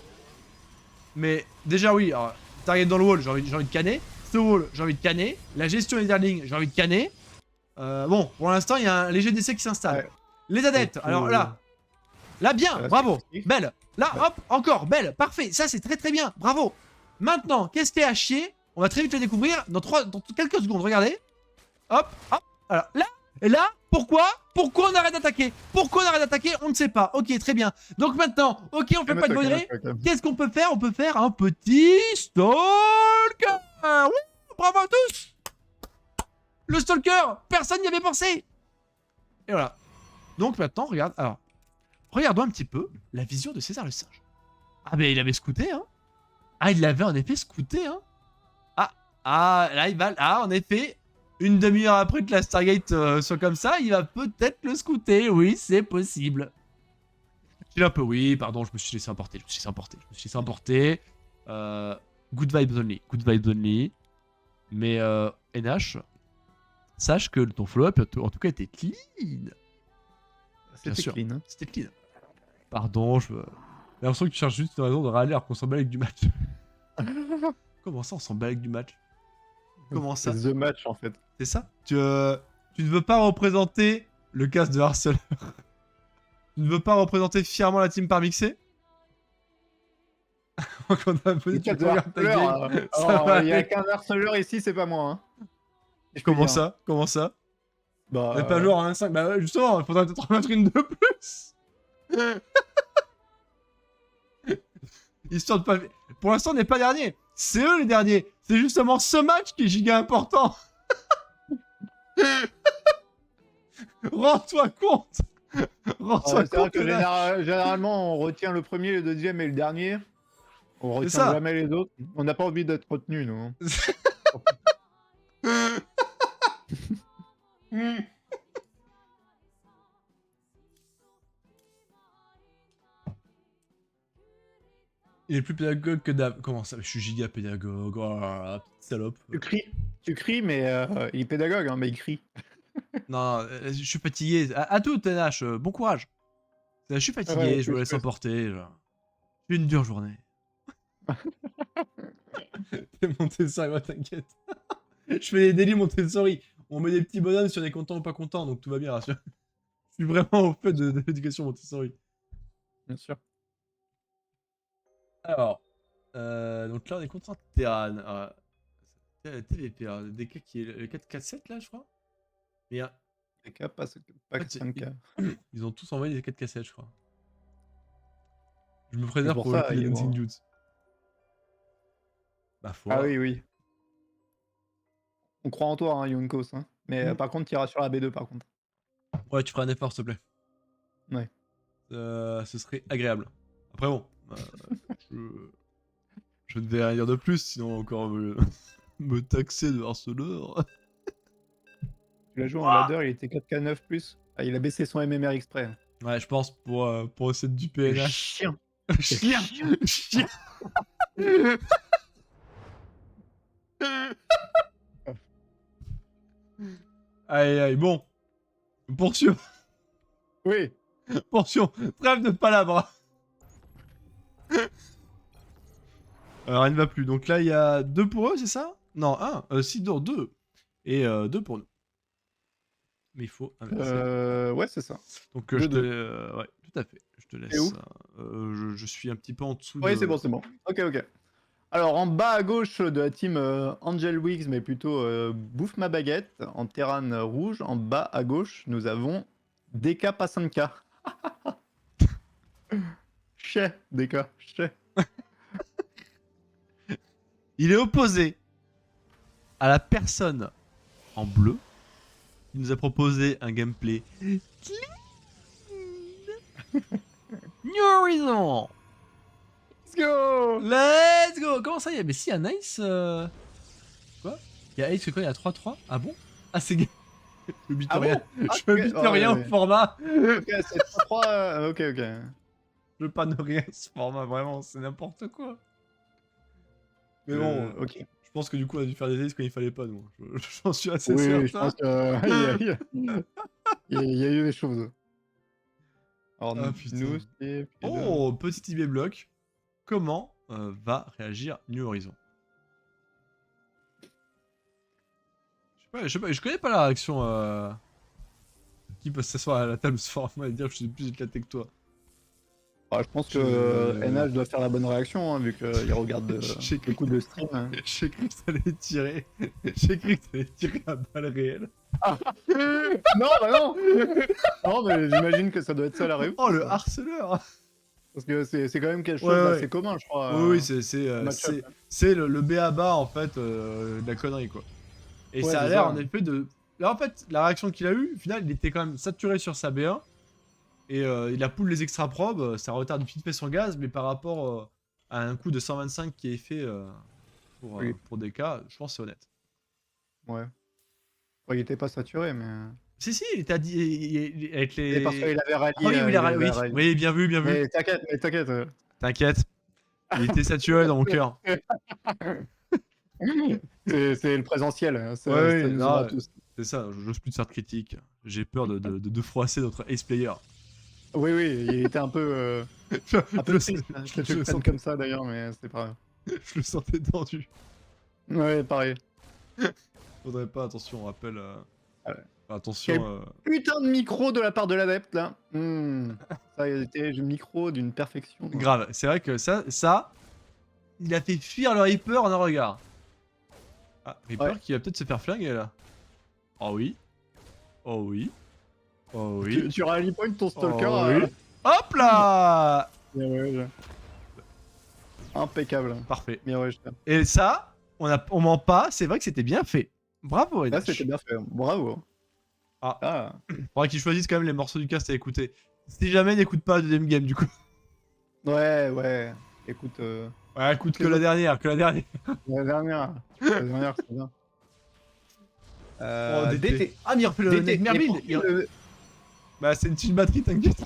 Mais déjà, oui, alors, Target dans le wall, j'ai envie de canner. Ce wall, j'ai envie de canner. La gestion des darlings, j'ai envie de canner. Bon, pour l'instant, il y a un léger décès qui s'installe. Ouais. Les adeptes, alors là, bien, bravo, belle. Là, hop, encore, belle, parfait. Ça, c'est très très bien, bravo. Maintenant, qu'est-ce qui est à chier? On va très vite le découvrir dans quelques secondes, regardez. Hop. Alors là, Et là, pourquoi on arrête d'attaquer? Pourquoi on arrête d'attaquer? On ne sait pas. Ok, très bien. Donc maintenant, ok, on fait pas de bonnerie. Qu'est-ce qu'on peut faire? On peut faire un petit stalker. Oui, bravo à tous. Le stalker, personne n'y avait pensé. Et voilà. Donc maintenant, regarde, alors, regardons un petit peu la vision de César le singe. Ah ben il avait scouté, hein. Ah, il l'avait en effet scouté, hein. Là il va, en effet, une demi-heure après que la Stargate soit comme ça, il va peut-être le scouter, oui, c'est possible. Il est un peu, oui, pardon, je me suis laissé emporter, good vibes only. Mais NH, sache que ton follow-up en tout cas était clean. Bien sûr, clean. Hein. c'était clean. Pardon, j'ai l'impression que tu cherches juste une raison de râler alors qu'on s'en bat avec du match. Comment ça, on s'en bat avec du match? Comment ça? C'est The Match en fait. C'est ça? Tu ne veux pas représenter le casse de harceleur. Tu ne veux pas représenter fièrement la team par mixé? Quand on a posé, tu regardes ta game. Il n'y a qu'un harceleur ici, c'est pas moi. Hein. Comment ça? Comment ça? Bah, On est pas joueur à 1-5. Bah ouais, justement, il faudrait peut-être en mettre une de plus. Histoire de pas... Pour l'instant, on n'est pas dernier. C'est eux les derniers. C'est justement ce match qui est giga important. Rends-toi compte. Rends-toi c'est vrai compte. que généralement, on retient le premier, le deuxième et le dernier. On retient jamais les autres. On n'a pas envie d'être retenu, nous. Il est plus pédagogue que Dave. Comment ça? Je suis giga pédagogue. Oh là là, petite salope. Tu cries, mais il est pédagogue, hein, mais il crie. Non, je suis fatigué. À tout, TNH, bon courage. Je suis fatigué, Ouais, je me laisse emporter. J'ai une dure journée. T'es Montessori, moi t'inquiète. Je fais des délits Montessori. On met des petits bonhommes si on est content ou pas content, donc tout va bien, rassure. Je suis vraiment au fait de l'éducation Montessori. Bien sûr. Alors, donc là on est contre un Terran. TVP, DK qui est le 4K7 là, je crois. Mais DK, pas 5K. Ils ont tous envoyé des 4K7, je crois. Je me préserve pour pour ça, les ils Dancing vont- Dudes. Bah, faut. Ah oui, oui. On croit en toi, hein, Yonkos. Hein. Mais par contre, tu iras sur la B2 par contre. Ouais, tu feras un effort, s'il te plaît. Ouais. Ce serait agréable. Après, bon. Je ne vais rien dire de plus, sinon encore me taxer de harceleur. Tu l'as joué en ladder, il était 4K9 plus. Ah, il a baissé son MMR exprès. Ouais, je pense pour essayer du PNH. Chien. Chien. Chien. Aïe aïe, bon. Poursuivons. Oui. Poursuivons. Trêve de palabres. Alors, elle ne va plus. Donc là, il y a 2 pour eux, c'est ça? Non, 1. Si, non, 2. Et 2 pour nous. Mais il faut inverser. Ouais, c'est ça. Donc je te... ouais, tout à fait. Je te laisse. où je suis un petit peu en dessous Oui, de... c'est bon, c'est bon. Ok, ok. Alors, en bas à gauche de la team Angel Wiggs, mais plutôt Bouffe ma baguette, en Terran rouge, en bas à gauche, nous avons DK Pasanka. Chez DK, chez. Il est opposé à la personne en bleu qui nous a proposé un gameplay clean. New Horizon. Let's go. Let's go. Comment ça, il y a... Mais si, il y a Nice... Quoi? Il y a Ace que quand il y a 3-3? Ah bon? Ah, c'est... Je bite Ah rien. bon? Je bite rien au format. Ok, c'est 3-3. Ok, ok. Je veux pas de rien ce format, vraiment, c'est n'importe quoi. Mais bon, ok. je pense que du coup on a dû faire des aces quand il fallait pas, nous. J'en suis assez Oui, certain. je pense qu'il y a eu des choses. Alors, Ah, putain. nous, c'est... Oh, petit IB bloc. Comment va réagir New Horizon? Je sais pas, je connais pas la réaction qui peut s'asseoir à la table ce format et dire que je suis plus éclaté que toi. Ah, je pense que Je- NH doit faire la bonne réaction, hein, vu qu'il regarde J'ai cru beaucoup de stream. Hein. J'ai cru que ça allait tirer. J'ai cru que ça allait tirer à balle réelle. Non, bah non. Non, mais j'imagine que ça doit être ça la réponse. Oh le harceleur. Parce que c'est quand même quelque chose Ouais, ouais. d'assez commun, je crois. Oui, match-up. c'est le b.a-ba en fait de la connerie quoi. Et Ouais, ça a c'est l'air ça. en effet de. Là en fait, la réaction qu'il a eue, au final, il était quand même saturé sur sa B1. Et il a pull les extra probes, ça retarde vite fait son gaz, mais par rapport à un coup de 125 qui est fait Oui. pour DK, je pense que c'est honnête. Ouais. Bon, il était pas saturé, mais. Si, il était avec les. Et parce qu'il avait rallié. Ah oui, oui, il avait oui. rallié. Oui, bien vu, bien vu. Mais t'inquiète. T'inquiète. Il était saturé dans mon cœur. C'est le présentiel, hein, ça, Ouais, ça oui, nous non, aura tous. c'est ça, j'ose plus te faire de critiques. J'ai peur de froisser notre ace player. Oui, il était un peu triste hein, que tu le prennes comme ça d'ailleurs, mais c'est pas grave. Je le sentais tendu. Ouais, pareil. Faudrait pas, attention, on rappelle. Ah ouais. Attention. Putain de micro de la part de l'adepte là. Ça a été le micro d'une perfection. Quoi. Grave, c'est vrai que ça, il a fait fuir le Reaper en un regard. Ah, Reaper Ouais. qui va peut-être se faire flinguer là. Oh oui. Oh oui. Oh oui. Tu rally point ton stalker. Oh oui. Hop là. Bien ouais, impeccable. Parfait. Bien ouais, je t'aime. Et ça, on ment pas, c'est vrai que c'était bien fait. Bravo, Là, NH. c'était bien fait. Bravo. Ah. Faudrait qu'ils choisissent quand même les morceaux du cast à écouter. Si jamais ils n'écoutent pas la deuxième game du coup. Ouais. Écoute, Ouais, écoute que la dernière, la dernière. La dernière, c'est bien. Oh, DT. Ah, mais il refait le DT, Nightmare mais build. pour le- Bah, c'est une petite batterie, t'inquiète.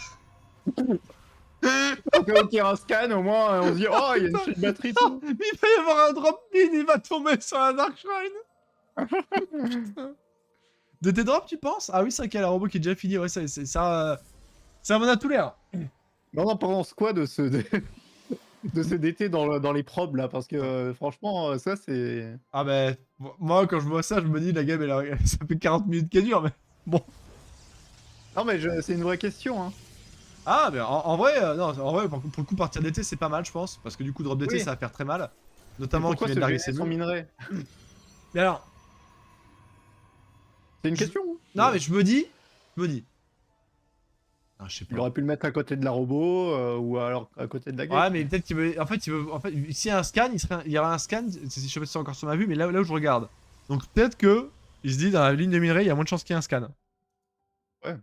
Au cas où il y a un scan, au moins, on se dit oh, il y a une petite batterie. Ah, Tout. mais il va y avoir un drop pin, il va tomber sur la Dark Shrine. Putain. DT drop, tu penses? Ah oui, c'est vrai qu'il y a la robot qui est déjà fini. Ouais, ça m'en a tout l'air. Non, on pense quoi de ce de ce DT dans les probes là, parce que franchement, ça c'est. Ah bah, moi quand je vois ça, je me dis la game, ça fait 40 minutes qu'elle dure, mais bon. Non mais c'est une vraie question. Hein. Ah, mais en vrai, non, en vrai, pour le coup, partir d'été, c'est pas mal, je pense, parce que du coup, drop d'été, Oui. ça va faire très mal. Mais Notamment pourquoi qu'il ce vient de larguer GS ses son murs. minerai? Mais alors, C'est une question. Hein. non, mais je me dis. Ah, je sais Il pas. aurait pu le mettre à côté de la robot ou alors à côté de la gate. Ouais, mais peut-être qu'il veut. En fait, s'il y a un scan, il y aura un scan. Je sais pas si c'est encore sur ma vue, mais là où je regarde. Donc peut-être que. Il se dit, dans la ligne de minerai, il y a moins de chances qu'il y ait un scan. Ouais.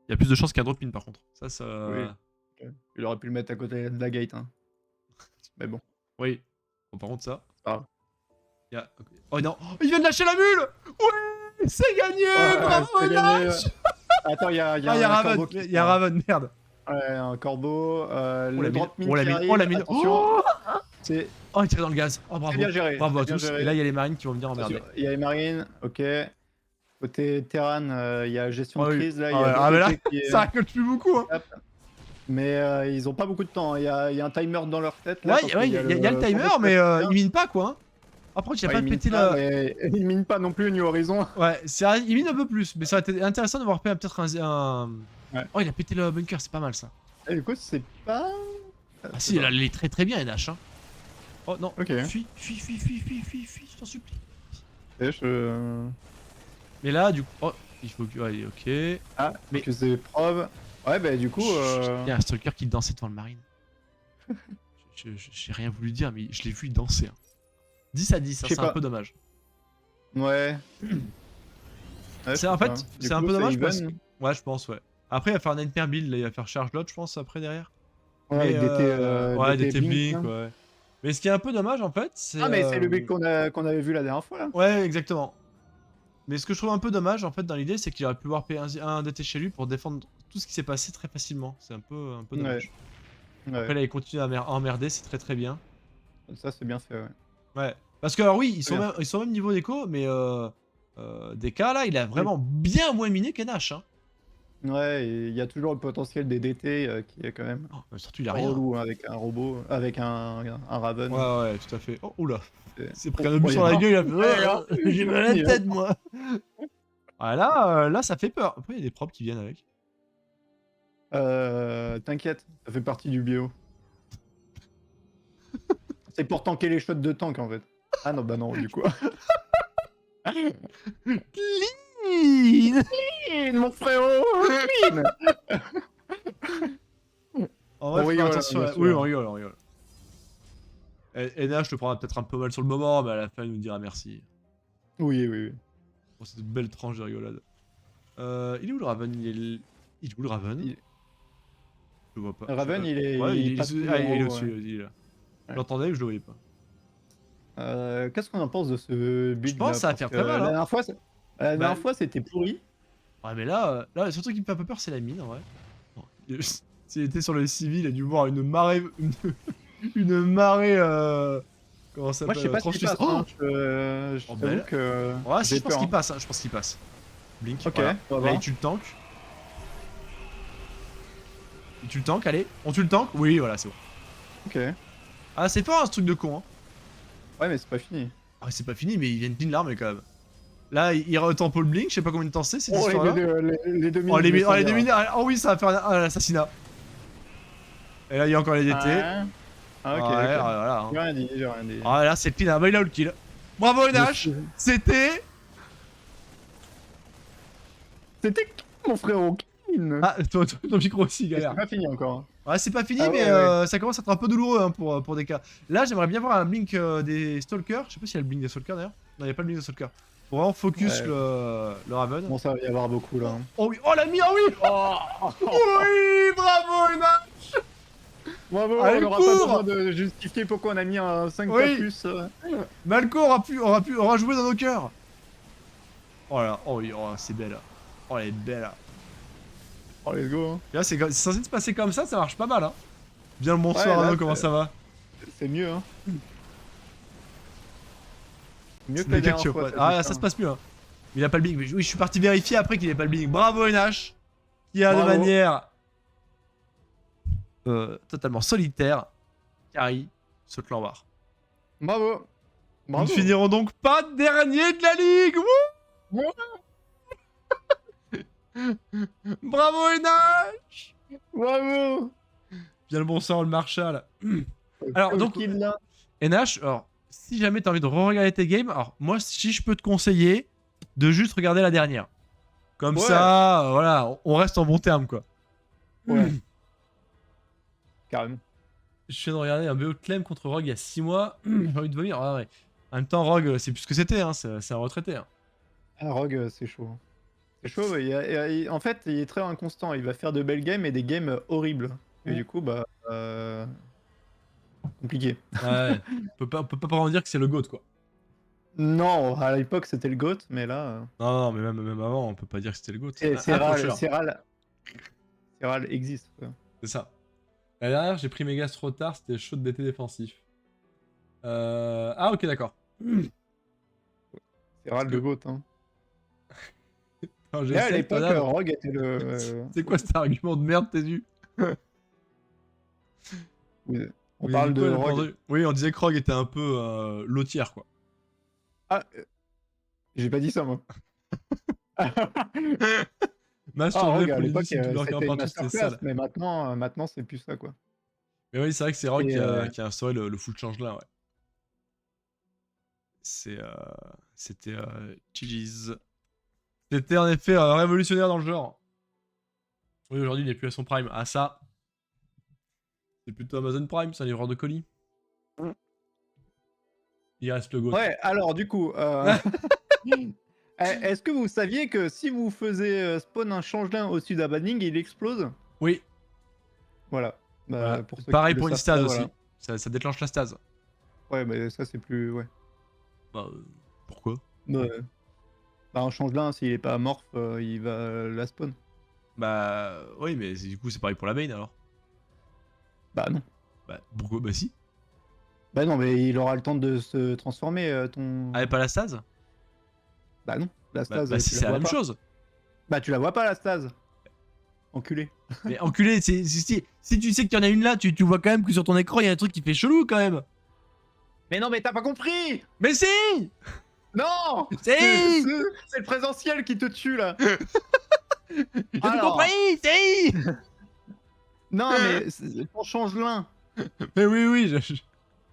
Il y a plus de chances qu'il y ait un drop in, par contre. Ça. Oui. Il aurait pu le mettre à côté de la gate. Hein. Mais bon. Oui. Bon, par contre, ça. Ah. Oh non, oh, il vient de lâcher la mule. Ouais, c'est gagné. Bravo, c'est gagné. Nash. Attends, il y a, Ah, il y a un Raven. corbeau qui Il y a Raven, merde. Ouais, un corbeau. Oh, Le drop mine. oh, la qui mine. arrive, Oh, la mine. attention. Oh, C'est il tire dans le gaz. Oh, bravo. bien géré. Bravo à bien tous. géré. Et là, il y a les marines qui vont venir emmerder. Il y a les marines, ok. Côté Terran, il y a gestion Ah de oui. crise. Là, Ah il y a ouais. Ah, mais là, DT qui est- ça récolte plus beaucoup. Hein. Mais ils ont pas beaucoup de temps. Il y a un timer dans leur tête. Là, Ouais, parce il qu'il y a le timer, mais il mine pas quoi. Hein. Après, il a Ouais, pas il mine pété pas, la. mais il mine pas non plus New Horizon. Ouais, il mine un peu plus, mais ça aurait été intéressant de voir peut-être un. Ouais. Oh, il a pété le bunker, c'est pas mal ça. Et du coup, c'est pas. Ah si, il est très très bien, NH. Hein. Oh non, Ok. fuis, je t'en supplie. Mais là, du coup. Oh, il faut que. Ouais, ok. Ah, Mais- mais que c'est preuve. Ouais, bah du coup. Il y a un stalker qui dansait devant le marine. J'ai rien voulu dire, mais je l'ai vu danser. Hein. 10 à 10, Je hein, sais c'est un pas. peu dommage. Ouais. C'est en fait, c'est un peu dommage parce que. Ouais, je pense, ouais. Après, il va faire un nightmare build, là, il va faire charge lot, je pense, après derrière. Ouais, avec ouais, DT DT Blink, hein. ouais. Mais ce qui est un peu dommage, en fait, c'est. Ah, mais c'est le build qu'on avait vu la dernière fois là. Ouais, exactement. Mais ce que je trouve un peu dommage, en fait, dans l'idée, c'est qu'il aurait pu pouvoir payer un DT chez lui pour défendre tout ce qui s'est passé très facilement. C'est un peu dommage. Ouais. Après, là, il continue à emmerder, c'est très très bien. Ça, c'est bien fait, ouais. Ouais. Parce que, alors oui, ils Bien. sont même niveau d'écho, mais DK, là, il a vraiment bien moins miné qu'NH. Hein. Ouais, et il y a toujours le potentiel des DT qui est quand même Oh, mais surtout, il a rien. relou hein, avec un robot, avec un Raven. Ouais, tout à fait. Oh, oula. C'est- C'est pris un obus il sur est la mort. gueule, il a fait. Ouais, hein. J'ai mal à Il la est tête, moi. Ah, là, ça fait peur. Après, il y a des props qui viennent avec. T'inquiète, ça fait partie du bio. C'est pour tanker les shots de tank en fait. Ah non, bah non, du coup. Clean. Clean, mon frérot, clean. En vrai, On faut faire rigole, attention. bien sûr. Oui, on rigole, on rigole. Et là, je te prendrai peut-être un peu mal sur le moment, mais à la fin, il nous dira merci. Oui, oui, oui. Pour cette belle tranche de rigolade. Il est où le Raven? Il est où le Raven? Il- Je le vois pas. Raven, il est. Ouais, il est, passe il est, tout ah, en il est haut, au-dessus, ouais. il est là. Je Ouais. l'entendais, mais je le voyais pas. Qu'est-ce qu'on en pense de ce build Je pense là? que ça va Parce faire que très mal, la hein. dernière fois, la Bah, dernière fois c'était pourri. ouais, mais là, là, le seul truc qui me fait un peu peur, c'est la mine, en vrai. Non, s'il était sur le civil, il a dû voir une marée. Une marée. Comment ça Moi, je sais s'appelle? pas ce qui Translucide. passe. Oh, Hein. Je oh, t'avoue belle. que Ouais, si, j'ai je pense peur. qu'il Hein. passe, hein, je pense qu'il passe. Blink, Ok, voilà. on va Là, voir. il tue le tank. Il tue le tank, allez. On tue le tank? Oui, voilà, c'est bon. Ok. Ah, c'est fort, hein, ce truc de con, hein. Ouais, mais c'est pas fini. Ah, c'est pas fini, mais il vient de clean l'arme quand même. Là, il retempo le blink, je sais pas combien de temps c'est, cette Oh, histoire-là. les deux Oh, minutes. les, de oh, les Sandra. 2 minutes. Oh oui, ça va faire un assassinat. Et là, il y a encore les DT. Ouais. Ah, ok, Ouais, ok. voilà. Hein. J'ai rien dit, j'ai rien dit. Ah, là, c'est clean, hein. Bah, il a eu le kill. Bravo, NH. C'était. C'était qui, mon frérot? Clean. Ah, ton micro aussi, Et galère. c'est pas fini encore. Hein. Ouais, c'est pas fini, Ah mais ouais, ouais. ça commence à être un peu douloureux hein, pour des cas. Là, j'aimerais bien voir un blink des Stalkers. Je sais pas s'il y a le blink des Stalkers d'ailleurs. Non, il n'y a pas le blink des Stalkers. Pour vraiment focus Ouais. le Raven. Bon, ça va y avoir beaucoup là. Hein. Oh oui, oh la oh oui. Oui, bravo, Ena. Bravo, Allez, on n'aura cours. pas besoin de justifier pourquoi on a mis un 5K Oui. plus. Malco aura joué dans nos cœurs. Oh là, oh oui, oh, c'est belle. Oh, elle est belle. Oh, let's go. Hein. Et là, c'est censé se passer comme ça marche pas mal. Hein. Bien le bonsoir, Ouais, là, Arnaud, comment ça va? C'est mieux, hein. Mieux C'est que la des gars qui dernière fois. opposent. Ah, ça se passe mieux. Hein. Il a pas le blink. Oui, je suis parti vérifier après qu'il ait pas le blink. Bravo, NH. Qui a de Bravo. manière totalement solitaire carry ce clan war. Bravo. Nous Bravo. ne finirons donc pas dernier de la ligue. Wouh. Bravo, NH. Bravo. Bien le bonsoir, le Marshall. Alors, donc, Kill, là. NH, alors, si jamais t'as envie de re-regarder tes games, alors, moi, si je peux te conseiller de juste regarder la dernière. Comme Ouais. ça, voilà, on reste en bon terme, quoi. Ouais. Carrément. Je viens de regarder un BO de Clem contre Rogue il y a 6 mois. J'ai envie de vomir. Ah, ouais. En même temps, Rogue, c'est plus ce que c'était, hein. C'est un retraité. Hein. Ah, Rogue, c'est chaud. Hein. C'est chaud, en fait, il est très inconstant. Il va faire de belles games et des games horribles. Et du coup, bah. Compliqué. Ouais. on peut pas vraiment dire que c'est le GOAT, quoi. Non, à l'époque, c'était le GOAT, mais là. Non, mais même avant, on peut pas dire que c'était le GOAT. Serral existe. Quoi. C'est ça. La dernière, j'ai pris Megas trop tard, c'était chaud de DT défensif. Ah, ok, d'accord. Serral le GOAT, hein. Alors, Et à j'essaie, l'époque, Tonal. Rogue était le. C'est quoi cet argument de merde, t'es vu? Oui, on Oui, parle du coup, de elle a Rogue. entendu. Oui, on disait que Rogue était un peu lotière, quoi. Ah, j'ai pas dit ça, moi. Match Ah, en vrai Rogue, à pour les l'époque, deux, c'est tout leur c'était partout, une c'était masterclass, sale. mais maintenant c'est plus ça, quoi. Mais oui, c'est vrai que c'est Rogue Et, qui a instauré le full change là, ouais. C'était GG's. C'était en effet révolutionnaire dans le genre. Oui, aujourd'hui, il n'est plus à son prime. Ah, ça. C'est plutôt Amazon Prime, c'est un livreur de colis. Il reste le GOAT. Ouais, alors du coup, est-ce que vous saviez que si vous faisiez spawn un changelin au-dessus d'Abanning, il explose? Oui. Voilà. Bah, Voilà. pour ceux Pareil qui pour le une savent stase pas, aussi. voilà. Ça déclenche la stase. Ouais, mais ça c'est plus... Ouais. Bah, pourquoi? Bah, un changelin, s'il est pas amorphe, il va la spawn. Bah, oui, mais du coup, c'est pareil pour la main alors. Bah non. Bah, pourquoi? Bah, si. Bah non, mais il aura le temps de se transformer, ton... Ah, et pas la stase? Bah non, la stase, Bah, si, tu c'est la la vois même pas. chose. Bah tu la vois pas, la stase. Enculé. Mais enculé, si tu sais qu'il y en a une là, tu vois quand même que sur ton écran, il y a un truc qui fait chelou quand même. Mais non, mais t'as pas compris! Mais si! Non! Si! C'est le présentiel qui te tue, là! J'ai tout compris! Si! Non, mais on change l'un. Mais oui, j'ai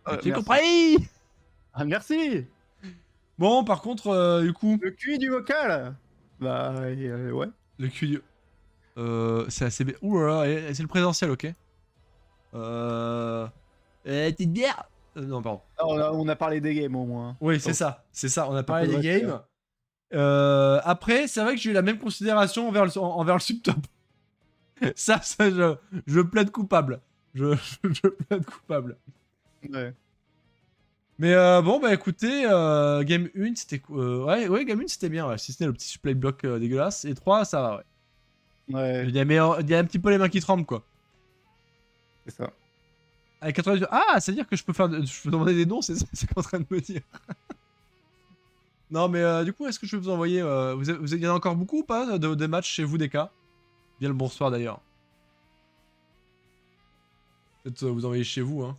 Merci. compris. Ah, merci. Bon, par contre, du coup, Le QI du vocal. Bah, ouais. le QI... c'est assez bien. Ouh là là, c'est le présentiel, ok. Petite bière non, pardon. Ah, on a parlé des games au moins. Oui, Donc, c'est ça, on a peu parlé de des respect, games. Après, c'est vrai que j'ai eu la même considération envers le subtop. Ça, je plaide coupable. Je plaide coupable. ouais. Mais bon, bah écoutez, game 1, c'était... ouais, game 1, c'était bien, ouais, si ce n'est le petit supply block dégueulasse. Et 3, ça va, ouais. Ouais, Il y a un petit peu les mains qui tremblent, quoi. c'est ça. Avec 90... Ah, c'est-à-dire que je peux demander des noms, c'est ça c'est qu'on est en train de me dire. Non, mais du coup, est-ce que je vais vous envoyer... il y en a encore beaucoup ou pas des matchs chez vous, des cas? Bien le bonsoir, d'ailleurs. Peut-être vous envoyer chez vous, hein.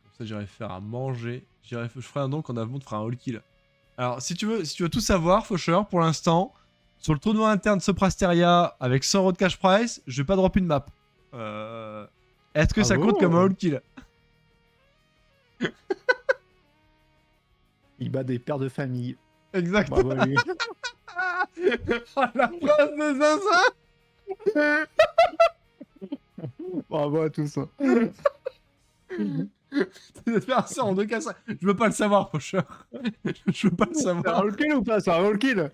Comme ça, j'irai faire à manger. Je ferai un don quand Avon te fera un all kill. Alors, si tu veux tout savoir, Faucheur, pour l'instant, sur le tournoi interne Soprasteria, avec 100 € de cash prize, je vais pas dropper une map. Est-ce que ça compte comme un all kill? Il bat des pères de famille. Exactement. Bravo à lui. Oh, la phrase de Zaza. Bravo à tous. De faire ça en 2K5. Je veux pas le savoir, Faucheur. Je veux pas le C'est un savoir. roll kill ou pas? C'est un roll kill.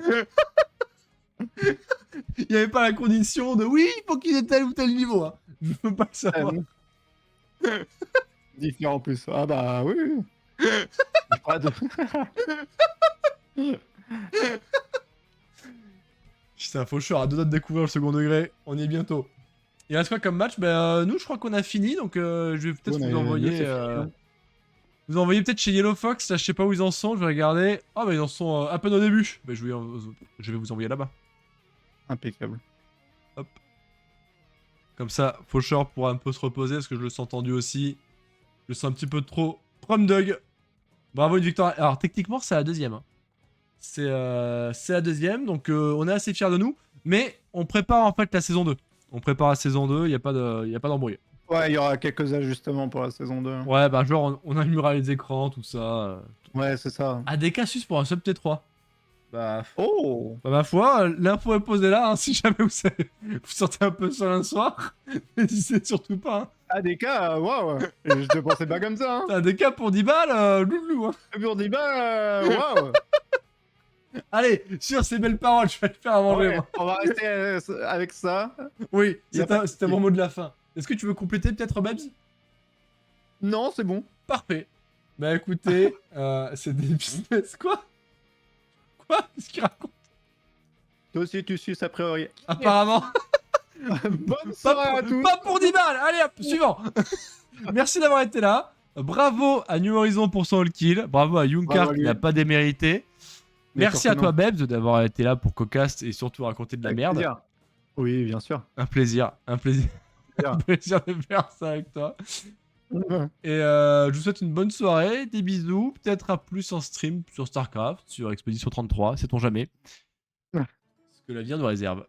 Il y avait pas la condition de oui, il faut qu'il ait tel ou tel niveau. Hein. Je veux pas le savoir. Différent en plus. Ah bah oui. Oui. Je crois de... Putain, Faucheur à deux doigts de découvrir le second degré. On y est bientôt. Il reste quoi comme match? Bah, nous, je crois qu'on a fini, donc je vais peut-être vous envoyer. Vous envoyer peut-être chez Yellow Fox, là, je sais pas où ils en sont, je vais regarder. Ah, bah, ils en sont à peine au début. Bah, je vais vous envoyer là-bas. Impeccable. Hop. Comme ça, Faucheur pourra un peu se reposer, parce que je le sens tendu aussi. Je le sens un petit peu trop. Prom Dog. Bravo, une victoire. Alors, techniquement, c'est la deuxième. Hein. C'est la deuxième, donc on est assez fiers de nous. Mais on prépare en fait la saison 2. On prépare la saison 2, il n'y a pas d'embrouille. Ouais, il y aura quelques ajustements pour la saison 2. Ouais, bah genre, on allumera les écrans, tout ça. Ouais, c'est ça. Ah, des Cassius pour un sub T3. Bah, Oh. bah ma foi, l'info est posée là, hein, si jamais vous sortez un peu seul un soir, n'hésitez surtout pas. Hein. Ah, des cas, waouh. Je te pensais pas comme ça. Hein. T'as des cas pour 10 balles, loulou. Hein. Pour des balles, waouh. Allez, sur ces belles paroles, je vais le faire à manger, Ouais, moi. on va rester avec ça. Oui, Y a pas de c'était mon mot de la fin. Est-ce que tu veux compléter peut-être, Babs? Non, c'est bon. Parfait. Bah écoutez, c'est des business. Quoi? Qu'est-ce qu'il raconte? Toi aussi, tu suces a priori. Apparemment. Bonne soirée à tous. Pas pour 10 balles. Allez hop, suivant. Merci d'avoir été là. Bravo à New Horizon pour son all kill. Bravo à Yunkar qui n'a pas démérité. Merci à toi, Bebs, d'avoir été là pour Cocast et surtout raconter de la merde. Plaisir. Oui, bien sûr. Un plaisir. Un plaisir de faire ça avec toi. Et je vous souhaite une bonne soirée, des bisous, peut-être à plus en stream sur StarCraft, sur Expédition 33, sait-on jamais. Ce que l'avenir nous réserve.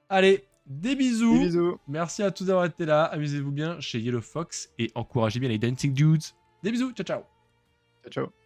Allez, des bisous. Des bisous. Merci à tous d'avoir été là. Amusez-vous bien chez Yellow Fox et encouragez bien les Dancing Dudes. Des bisous, ciao ciao. Ciao, ciao.